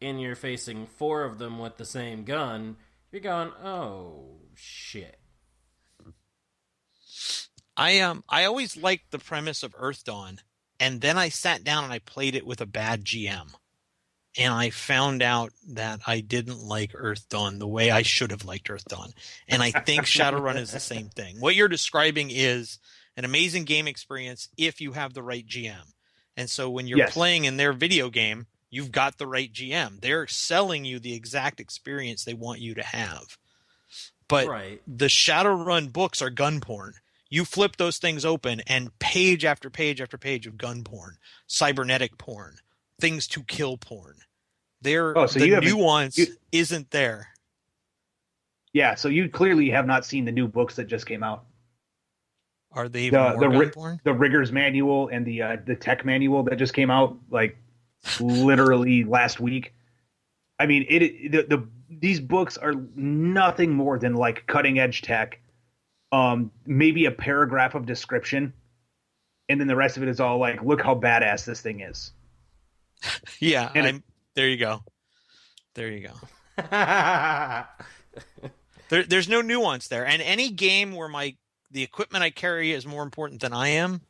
and you're facing 4 of them with the same gun, you're going, oh shit. I always liked the premise of Earth Dawn, and then I sat down and I played it with a bad GM, and I found out that I didn't like Earth Dawn the way I should have liked Earth Dawn. And I think Shadowrun is the same thing. What you're describing is an amazing game experience if you have the right GM. And so when you're playing in their video game, you've got the right GM. They're selling you the exact experience they want you to have. But the Shadowrun books are gun porn. You flip those things open, and page after page after page of gun porn, cybernetic porn, things to kill porn. The nuance isn't there. Yeah, so you clearly have not seen the new books that just came out. Are they even more gun porn? The Rigger's Manual and the Tech Manual that just came out, like, literally last week. I mean, these books are nothing more than like cutting edge tech. Maybe a paragraph of description, and then the rest of it is all like, look how badass this thing is. Yeah, there you go. There's no nuance there. And any game where the equipment I carry is more important than I am,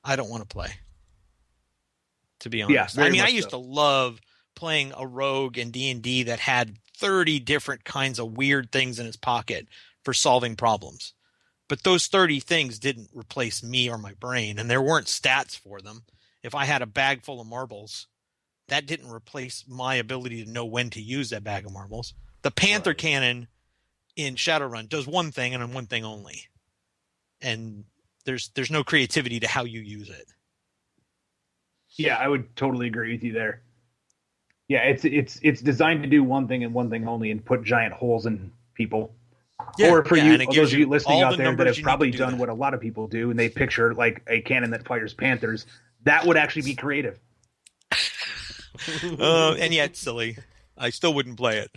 I don't want to play. To be honest. Yeah, I mean, I used to love playing a rogue in D&D that had 30 different kinds of weird things in his pocket for solving problems. But those 30 things didn't replace me or my brain, and there weren't stats for them. If I had a bag full of marbles, that didn't replace my ability to know when to use that bag of marbles. The Panther cannon in Shadowrun does one thing and one thing only. And there's no creativity to how you use it. Yeah, I would totally agree with you there. Yeah, it's designed to do one thing and one thing only, and put giant holes in people. Yeah, or for yeah, you, and it those gives of you you listening all out the there that numbers have you need probably to do done that. what a lot of people do, and they picture like a cannon that fires panthers, that would actually be creative. And yet silly. I still wouldn't play it.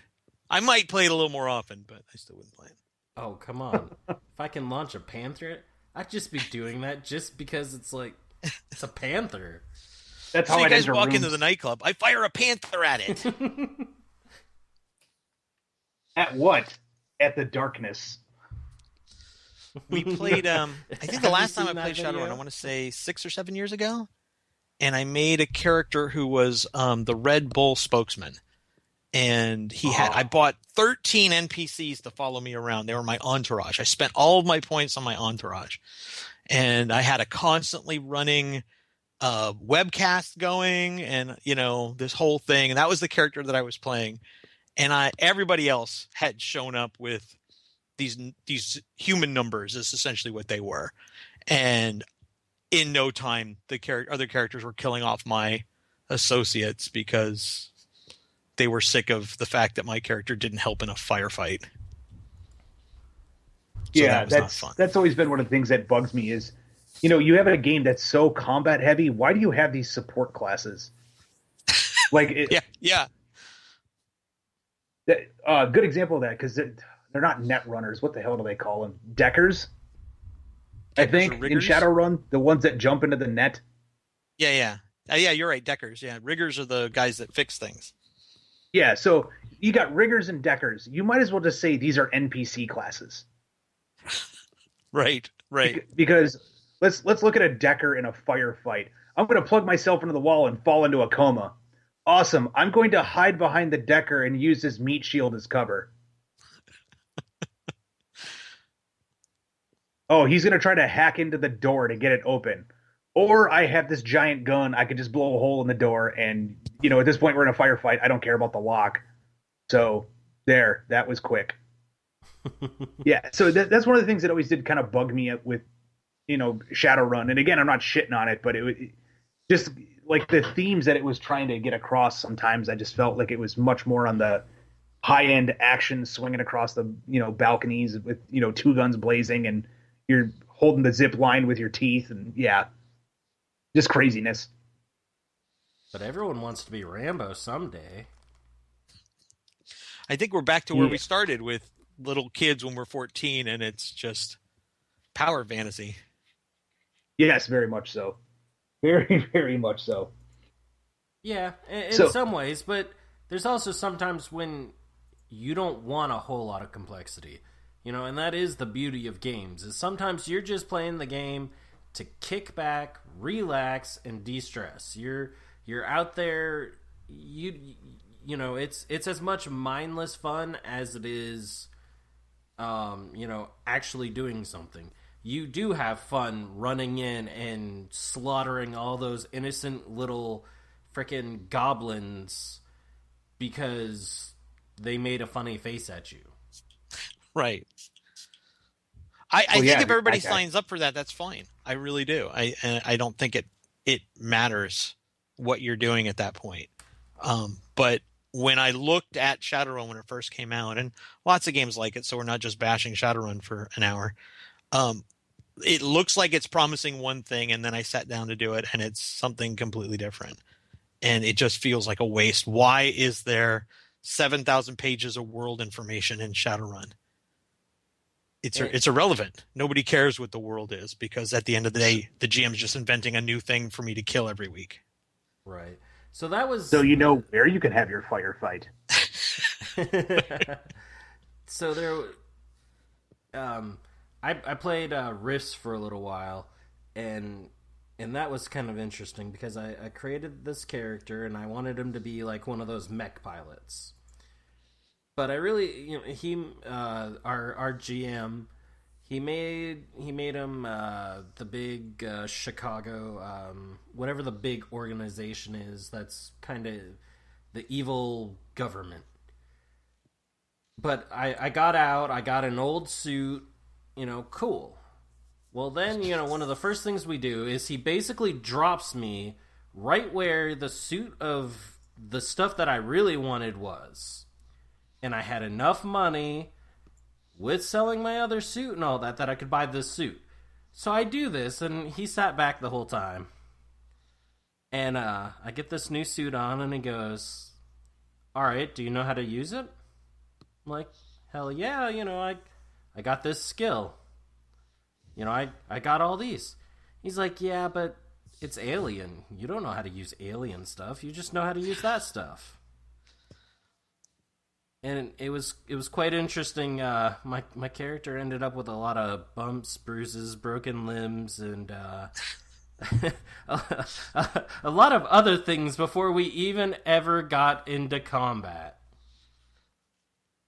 I might play it a little more often, but I still wouldn't play it. Oh, come on. If I can launch a panther, I'd just be doing that just because it's like, it's a panther. That's so how you I'd guys enter walk rooms. into the nightclub. I fire a panther at it. At what? At the darkness. We played, I think the last time I played video? Shadowrun, I want to say 6 or 7 years ago. And I made a character who was the Red Bull spokesman. And I bought 13 NPCs to follow me around. They were my entourage. I spent all of my points on my entourage. And I had a constantly running webcast going and, this whole thing. And that was the character that I was playing. And everybody else had shown up with these human numbers is essentially what they were. And in no time, the other characters were killing off my associates because they were sick of the fact that my character didn't help in a firefight. So that's always been one of the things that bugs me is, you have a game that's so combat heavy. Why do you have these support classes? Yeah. Good example of that, because they're not net runners. What the hell do they call them? Deckers? I think in Shadowrun, the ones that jump into the net. Yeah. Yeah, you're right. Deckers. Yeah, riggers are the guys that fix things. Yeah, so you got riggers and deckers. You might as well just say these are NPC classes. Right. Because let's look at a decker in a firefight. I'm going to plug myself into the wall and fall into a coma. Awesome. I'm going to hide behind the decker and use his meat shield as cover. Oh, he's going to try to hack into the door to get it open. Or I have this giant gun. I could just blow a hole in the door. And, at this point, we're in a firefight. I don't care about the lock. So that was quick. Yeah. So that's one of the things that always did kind of bug me with, Shadowrun. And again, I'm not shitting on it, but it just like the themes that it was trying to get across. Sometimes I just felt like it was much more on the high end action, swinging across the, balconies with, two guns blazing and you're holding the zip line with your teeth and just craziness. But everyone wants to be Rambo someday. I think we're back to where we started with little kids when we're 14 and it's just power fantasy. Yes, very much so. Very, very much so. Yeah, in some ways, but there's also sometimes when you don't want a whole lot of complexity. And that is the beauty of games, is sometimes you're just playing the game to kick back, relax, and de-stress. You're out there, it's as much mindless fun as it is, actually doing something. You do have fun running in and slaughtering all those innocent little frickin' goblins because they made a funny face at you. Right. I think if everybody signs up for that, that's fine. I really do. I don't think it matters what you're doing at that point. But when I looked at Shadowrun when it first came out, and lots of games like it, so we're not just bashing Shadowrun for an hour, it looks like it's promising one thing, and then I sat down to do it, and it's something completely different. And it just feels like a waste. Why is there 7,000 pages of world information in Shadowrun? It's irrelevant. Nobody cares what the world is because at the end of the day, the GM's just inventing a new thing for me to kill every week. Right. So that was... So where you can have your firefight. So there... I played Rifts for a little while, and that was kind of interesting because I created this character, and I wanted him to be like one of those mech pilots. But I really, our GM, he made him the big Chicago, whatever the big organization is. That's kind of the evil government. But I got out. I got an old suit. Cool. Well, then, one of the first things we do is he basically drops me right where the suit of the stuff that I really wanted was. And I had enough money with selling my other suit and all that I could buy this suit. So I do this, and he sat back the whole time. And I get this new suit on, and he goes, all right, do you know how to use it? I'm like, hell yeah, I got this skill. I got all these. He's like, yeah, but it's alien. You don't know how to use alien stuff. You just know how to use that stuff. And it was quite interesting. My character ended up with a lot of bumps, bruises, broken limbs, and a lot of other things before we even ever got into combat.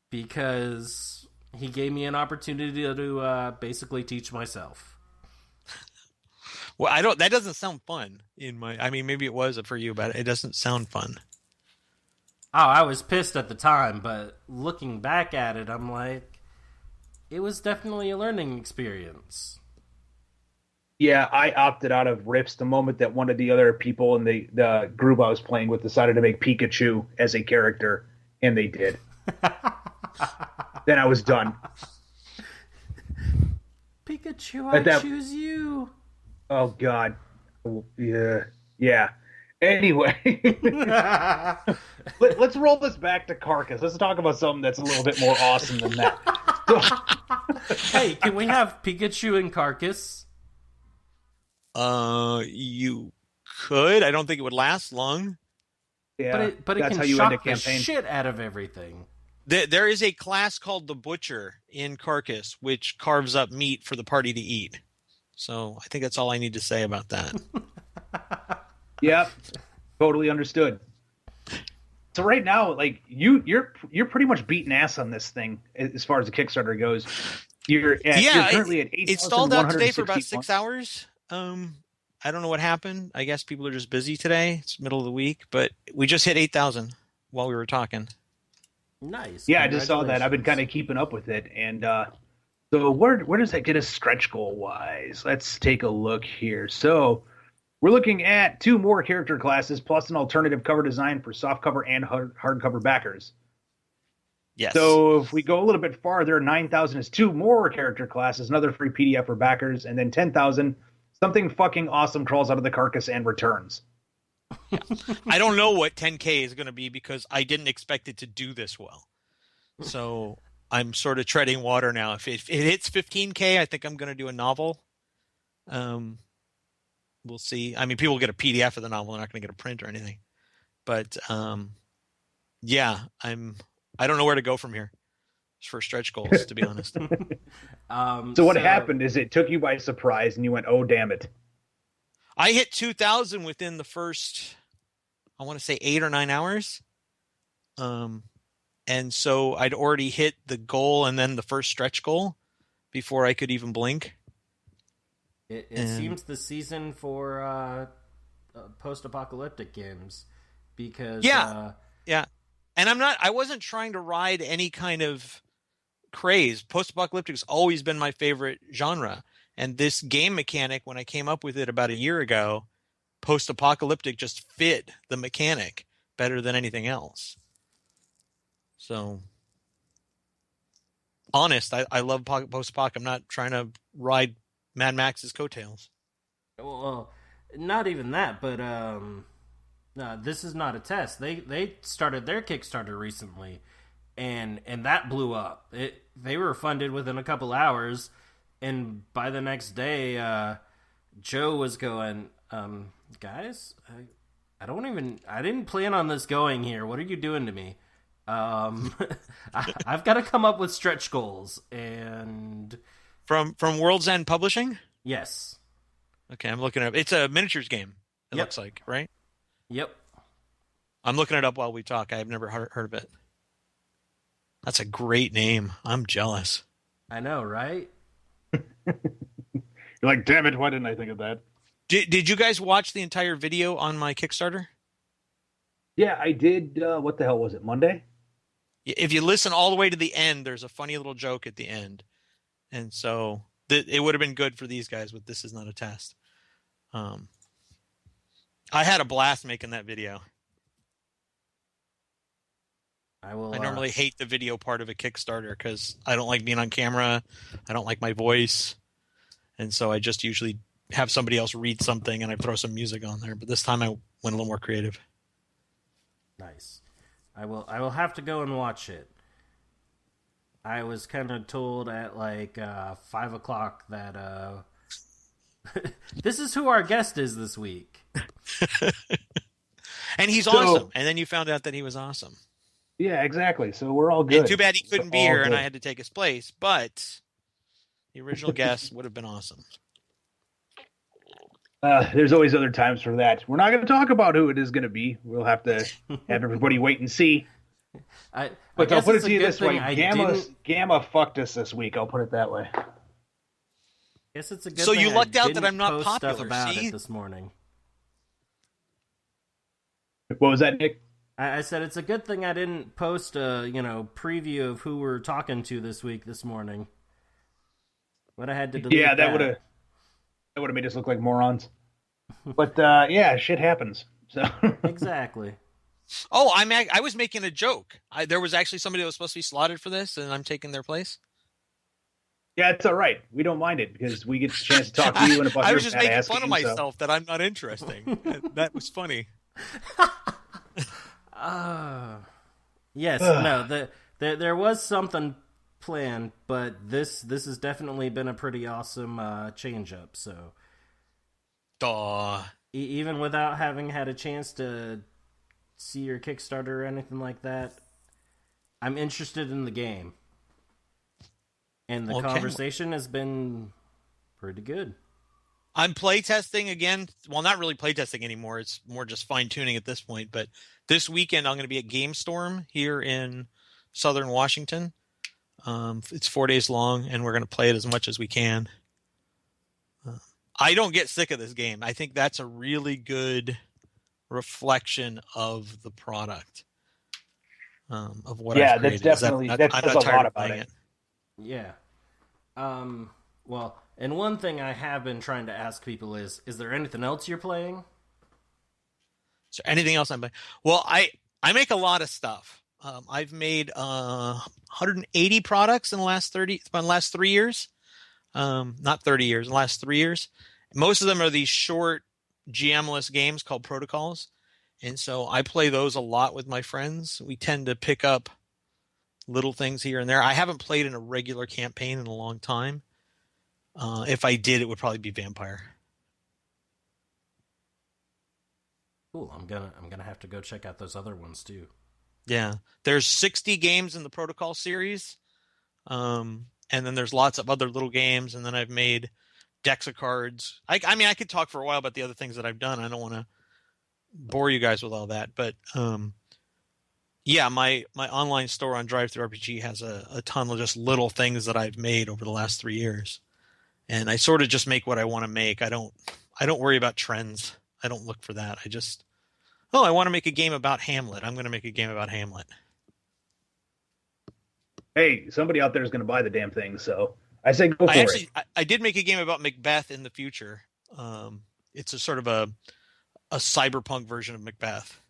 Because he gave me an opportunity to basically teach myself. Well, that doesn't sound fun maybe it was for you, but it doesn't sound fun. Oh, I was pissed at the time, but looking back at it, I'm like, it was definitely a learning experience. Yeah, I opted out of Rifts the moment that one of the other people in the group I was playing with decided to make Pikachu as a character, and they did. Then I was done. Pikachu, I choose you. Oh, God. Yeah. Anyway, let's roll this back to Carcass. Let's talk about something that's a little bit more awesome than that. Hey, can we have Pikachu and Carcass? You could. I don't think it would last long. Yeah, but it can shock the shit out of everything. There is a class called the Butcher in Carcass, which carves up meat for the party to eat. So I think that's all I need to say about that. Yep, totally understood. So right now, like you're pretty much beating ass on this thing as far as the Kickstarter goes. You're currently at 8,161. It stalled out today for about 6 hours. I don't know what happened. I guess people are just busy today. It's middle of the week, but we just hit 8,000 while we were talking. Nice. Yeah, I just saw that. I've been kind of keeping up with it, and so where does that get us stretch goal wise? Let's take a look here. So we're looking at 2 more character classes plus an alternative cover design for softcover and hardcover backers. Yes. So if we go a little bit farther, 9,000 is 2 more character classes, another free PDF for backers, and then 10,000, something fucking awesome crawls out of the carcass and returns. Yeah. I don't know what 10K is going to be because I didn't expect it to do this well. So I'm sort of treading water now. If it hits 15K, I think I'm going to do a novel. We'll see. I mean, people get a PDF of the novel. They're not going to get a print or anything. But yeah, I don't know where to go from here for stretch goals, to be honest. So what happened is it took you by surprise and you went, oh, damn it. I hit 2,000 within the first, I want to say 8 or 9 hours. And so I'd already hit the goal and then the first stretch goal before I could even blink. It seems the season for post-apocalyptic games because yeah. And I wasn't trying to ride any kind of craze. Post-apocalyptic's always been my favorite genre. And this game mechanic, when I came up with it about a year ago, post-apocalyptic just fit the mechanic better than anything else. So, honest, I love post-apoc. I'm not trying to ride Mad Max's coattails. Well, not even that, but no, this is not a test. They started their Kickstarter recently, and that blew up. They were funded within a couple hours, and by the next day, Joe was going, guys, I didn't plan on this going here. What are you doing to me? I've got to come up with stretch goals, and from World's End Publishing. Yes. Okay, I'm looking up. It's a miniatures game. It looks like, right? Yep. I'm looking it up while we talk. I've never heard of it. That's a great name. I'm jealous. I know, right? You're like, damn it! Why didn't I think of that? Did you guys watch the entire video on my Kickstarter? Yeah, I did. What the hell was it? Monday? If you listen all the way to the end, there's a funny little joke at the end. And so it would have been good for these guys, but this is not a test. I had a blast making that video. I will. I normally hate the video part of a Kickstarter because I don't like being on camera. I don't like my voice. And so I just usually have somebody else read something and I throw some music on there. But this time I went a little more creative. Nice. I will have to go and watch it. I was kind of told at like 5 o'clock that this is who our guest is this week. And he's awesome. And then you found out that he was awesome. Yeah, exactly. So we're all good. And too bad he couldn't be here and I had to take his place. But the original guest would have been awesome. There's always other times for that. We're not going to talk about who it is going to be. We'll have to have everybody wait and see. But I'll put it to you this way. Gamma fucked us this week. I'll put it that way. I guess it's a good so thing you lucked I out didn't that I'm not post popular. Stuff about see? it this morning. What was that, Nick? I said it's a good thing I didn't post a preview of who we're talking to this week this morning. Would have had to delete that would have made us look like morons. But shit happens. So exactly. Oh, I was making a joke. There was actually somebody that was supposed to be slotted for this, and I'm taking their place. Yeah, it's all right. We don't mind it because we get the chance to talk to you and about I was just making fun of game, myself that I'm not interesting. That was funny. Yes, no, there was something planned, but this has definitely been a pretty awesome change up. So, even without having had a chance to see your Kickstarter or anything like that, I'm interested in the game, and the conversation has been pretty good. I'm playtesting again. Well, not really playtesting anymore. It's more just fine-tuning at this point. But this weekend, I'm going to be at Game Storm here in Southern Washington. It's 4 days long, and we're going to play it as much as we can. I don't get sick of this game. I think that's a really good reflection of the product, of what I've created. That's definitely that says a lot about it. Yeah. Well, and one thing I have been trying to ask people is there anything else you're playing? Is there anything else I'm playing? Well, I make a lot of stuff. I've made 180 products in the last 3 years. Not 30 years, in the last 3 years. Most of them are these short GM-less games called protocols. And so I play those a lot with my friends. We tend to pick up little things here and there. I haven't played in a regular campaign in a long time. If I did, it would probably be Vampire. Cool. I'm gonna have to go check out those other ones too. Yeah, there's 60 games in the Protocol series, and then there's lots of other little games. And then I've made decks of cards. I mean, I could talk for a while about the other things that I've done. I don't want to bore you guys with all that, but yeah, my online store on DriveThruRPG has a ton of just little things that I've made over the last 3 years. And I sort of just make what I want to make. I don't worry about trends. I don't look for that. I want to make a game about Hamlet. I'm going to make a game about Hamlet. Hey, somebody out there is going to buy the damn thing, so I say go for it. I did make a game about Macbeth in the future. It's a sort of a cyberpunk version of Macbeth.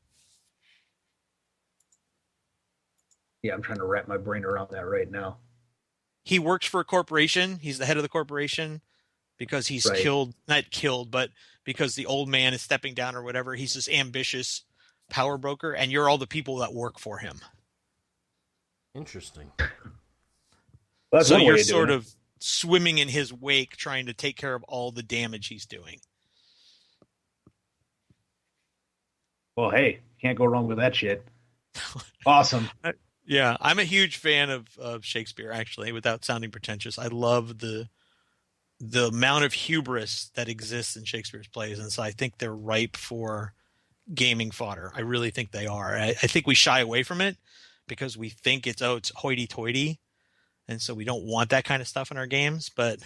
Yeah, I'm trying to wrap my brain around that right now. He works for a corporation. He's the head of the corporation because he's not killed, but because the old man is stepping down or whatever. He's this ambitious power broker, and you're all the people that work for him. Interesting. Well, so you're sort of swimming in his wake, trying to take care of all the damage he's doing. Well, hey, can't go wrong with that shit. Awesome. Yeah, I'm a huge fan of Shakespeare, actually, without sounding pretentious. I love the amount of hubris that exists in Shakespeare's plays, and so I think they're ripe for gaming fodder. I really think they are. I think we shy away from it because we think it's hoity-toity, and so we don't want that kind of stuff in our games. But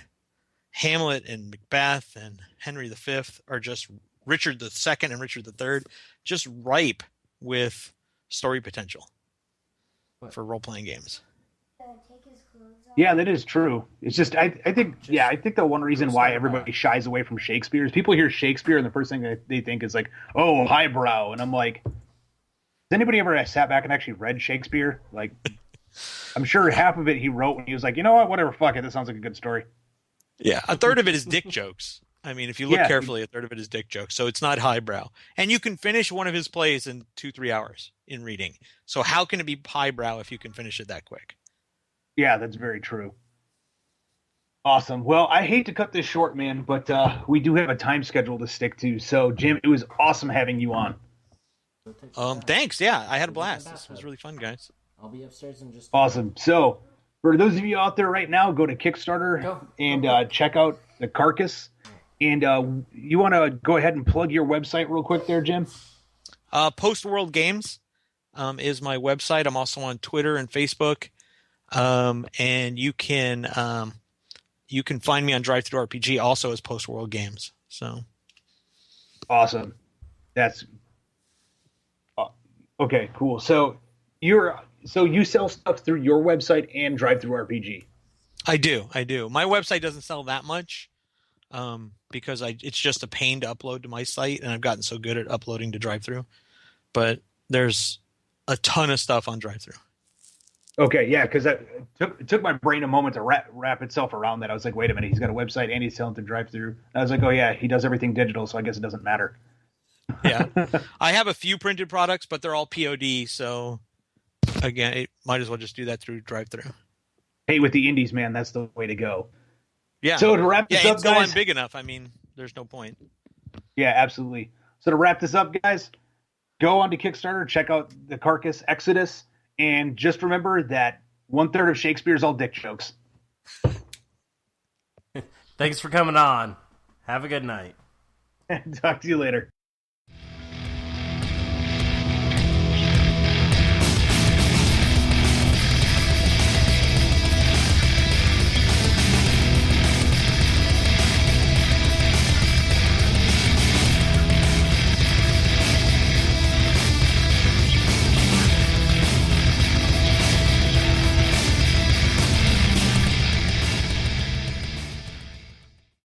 Hamlet and Macbeth and Henry V are just Richard II and Richard III, just ripe with story potential for role-playing games. Yeah, that is true. It's just I think the one reason why everybody shies away from Shakespeare is people hear Shakespeare and the first thing that they think is like, oh, highbrow, and I'm like, anybody ever sat back and actually read Shakespeare? Like, I'm sure half of it he wrote when he was like, you know what, whatever, fuck it, this sounds like a good story. Yeah, a third of it is dick jokes. I mean, if you look carefully, a third of it is dick jokes. So it's not highbrow. And you can finish one of his plays in 2-3 hours in reading. So how can it be highbrow if you can finish it that quick? Yeah, that's very true. Awesome. Well, I hate to cut this short, man, but we do have a time schedule to stick to. So, Jim, it was awesome having you on. Thanks. Yeah, I had a blast. This was really fun, guys. I'll be upstairs in just awesome. So, for those of you out there right now, go to Kickstarter and check out the Carcass. And you want to go ahead and plug your website real quick there, Jim? Post World Games is my website. I'm also on Twitter and Facebook. And you can find me on DriveThruRPG also as Post World Games. So awesome. That's okay. Cool. So you sell stuff through your website and DriveThruRPG. I do. My website doesn't sell that much because it's just a pain to upload to my site, and I've gotten so good at uploading to DriveThru. But there's a ton of stuff on DriveThru. Okay, yeah, because it took my brain a moment to wrap itself around that. I was like, wait a minute, he's got a website and he's selling through DriveThru. I was like, oh yeah, he does everything digital, so I guess it doesn't matter. Yeah, I have a few printed products, but they're all POD, so again, it might as well just do that through DriveThru. Hey, with the indies, man, that's the way to go. Yeah. So to wrap this up, guys, I'm big enough. I mean, there's no point. Yeah, absolutely. So to wrap this up, guys, go on to Kickstarter, check out the Carcass Exodus. And just remember that 1/3 of Shakespeare's all dick jokes. Thanks for coming on. Have a good night. Talk to you later.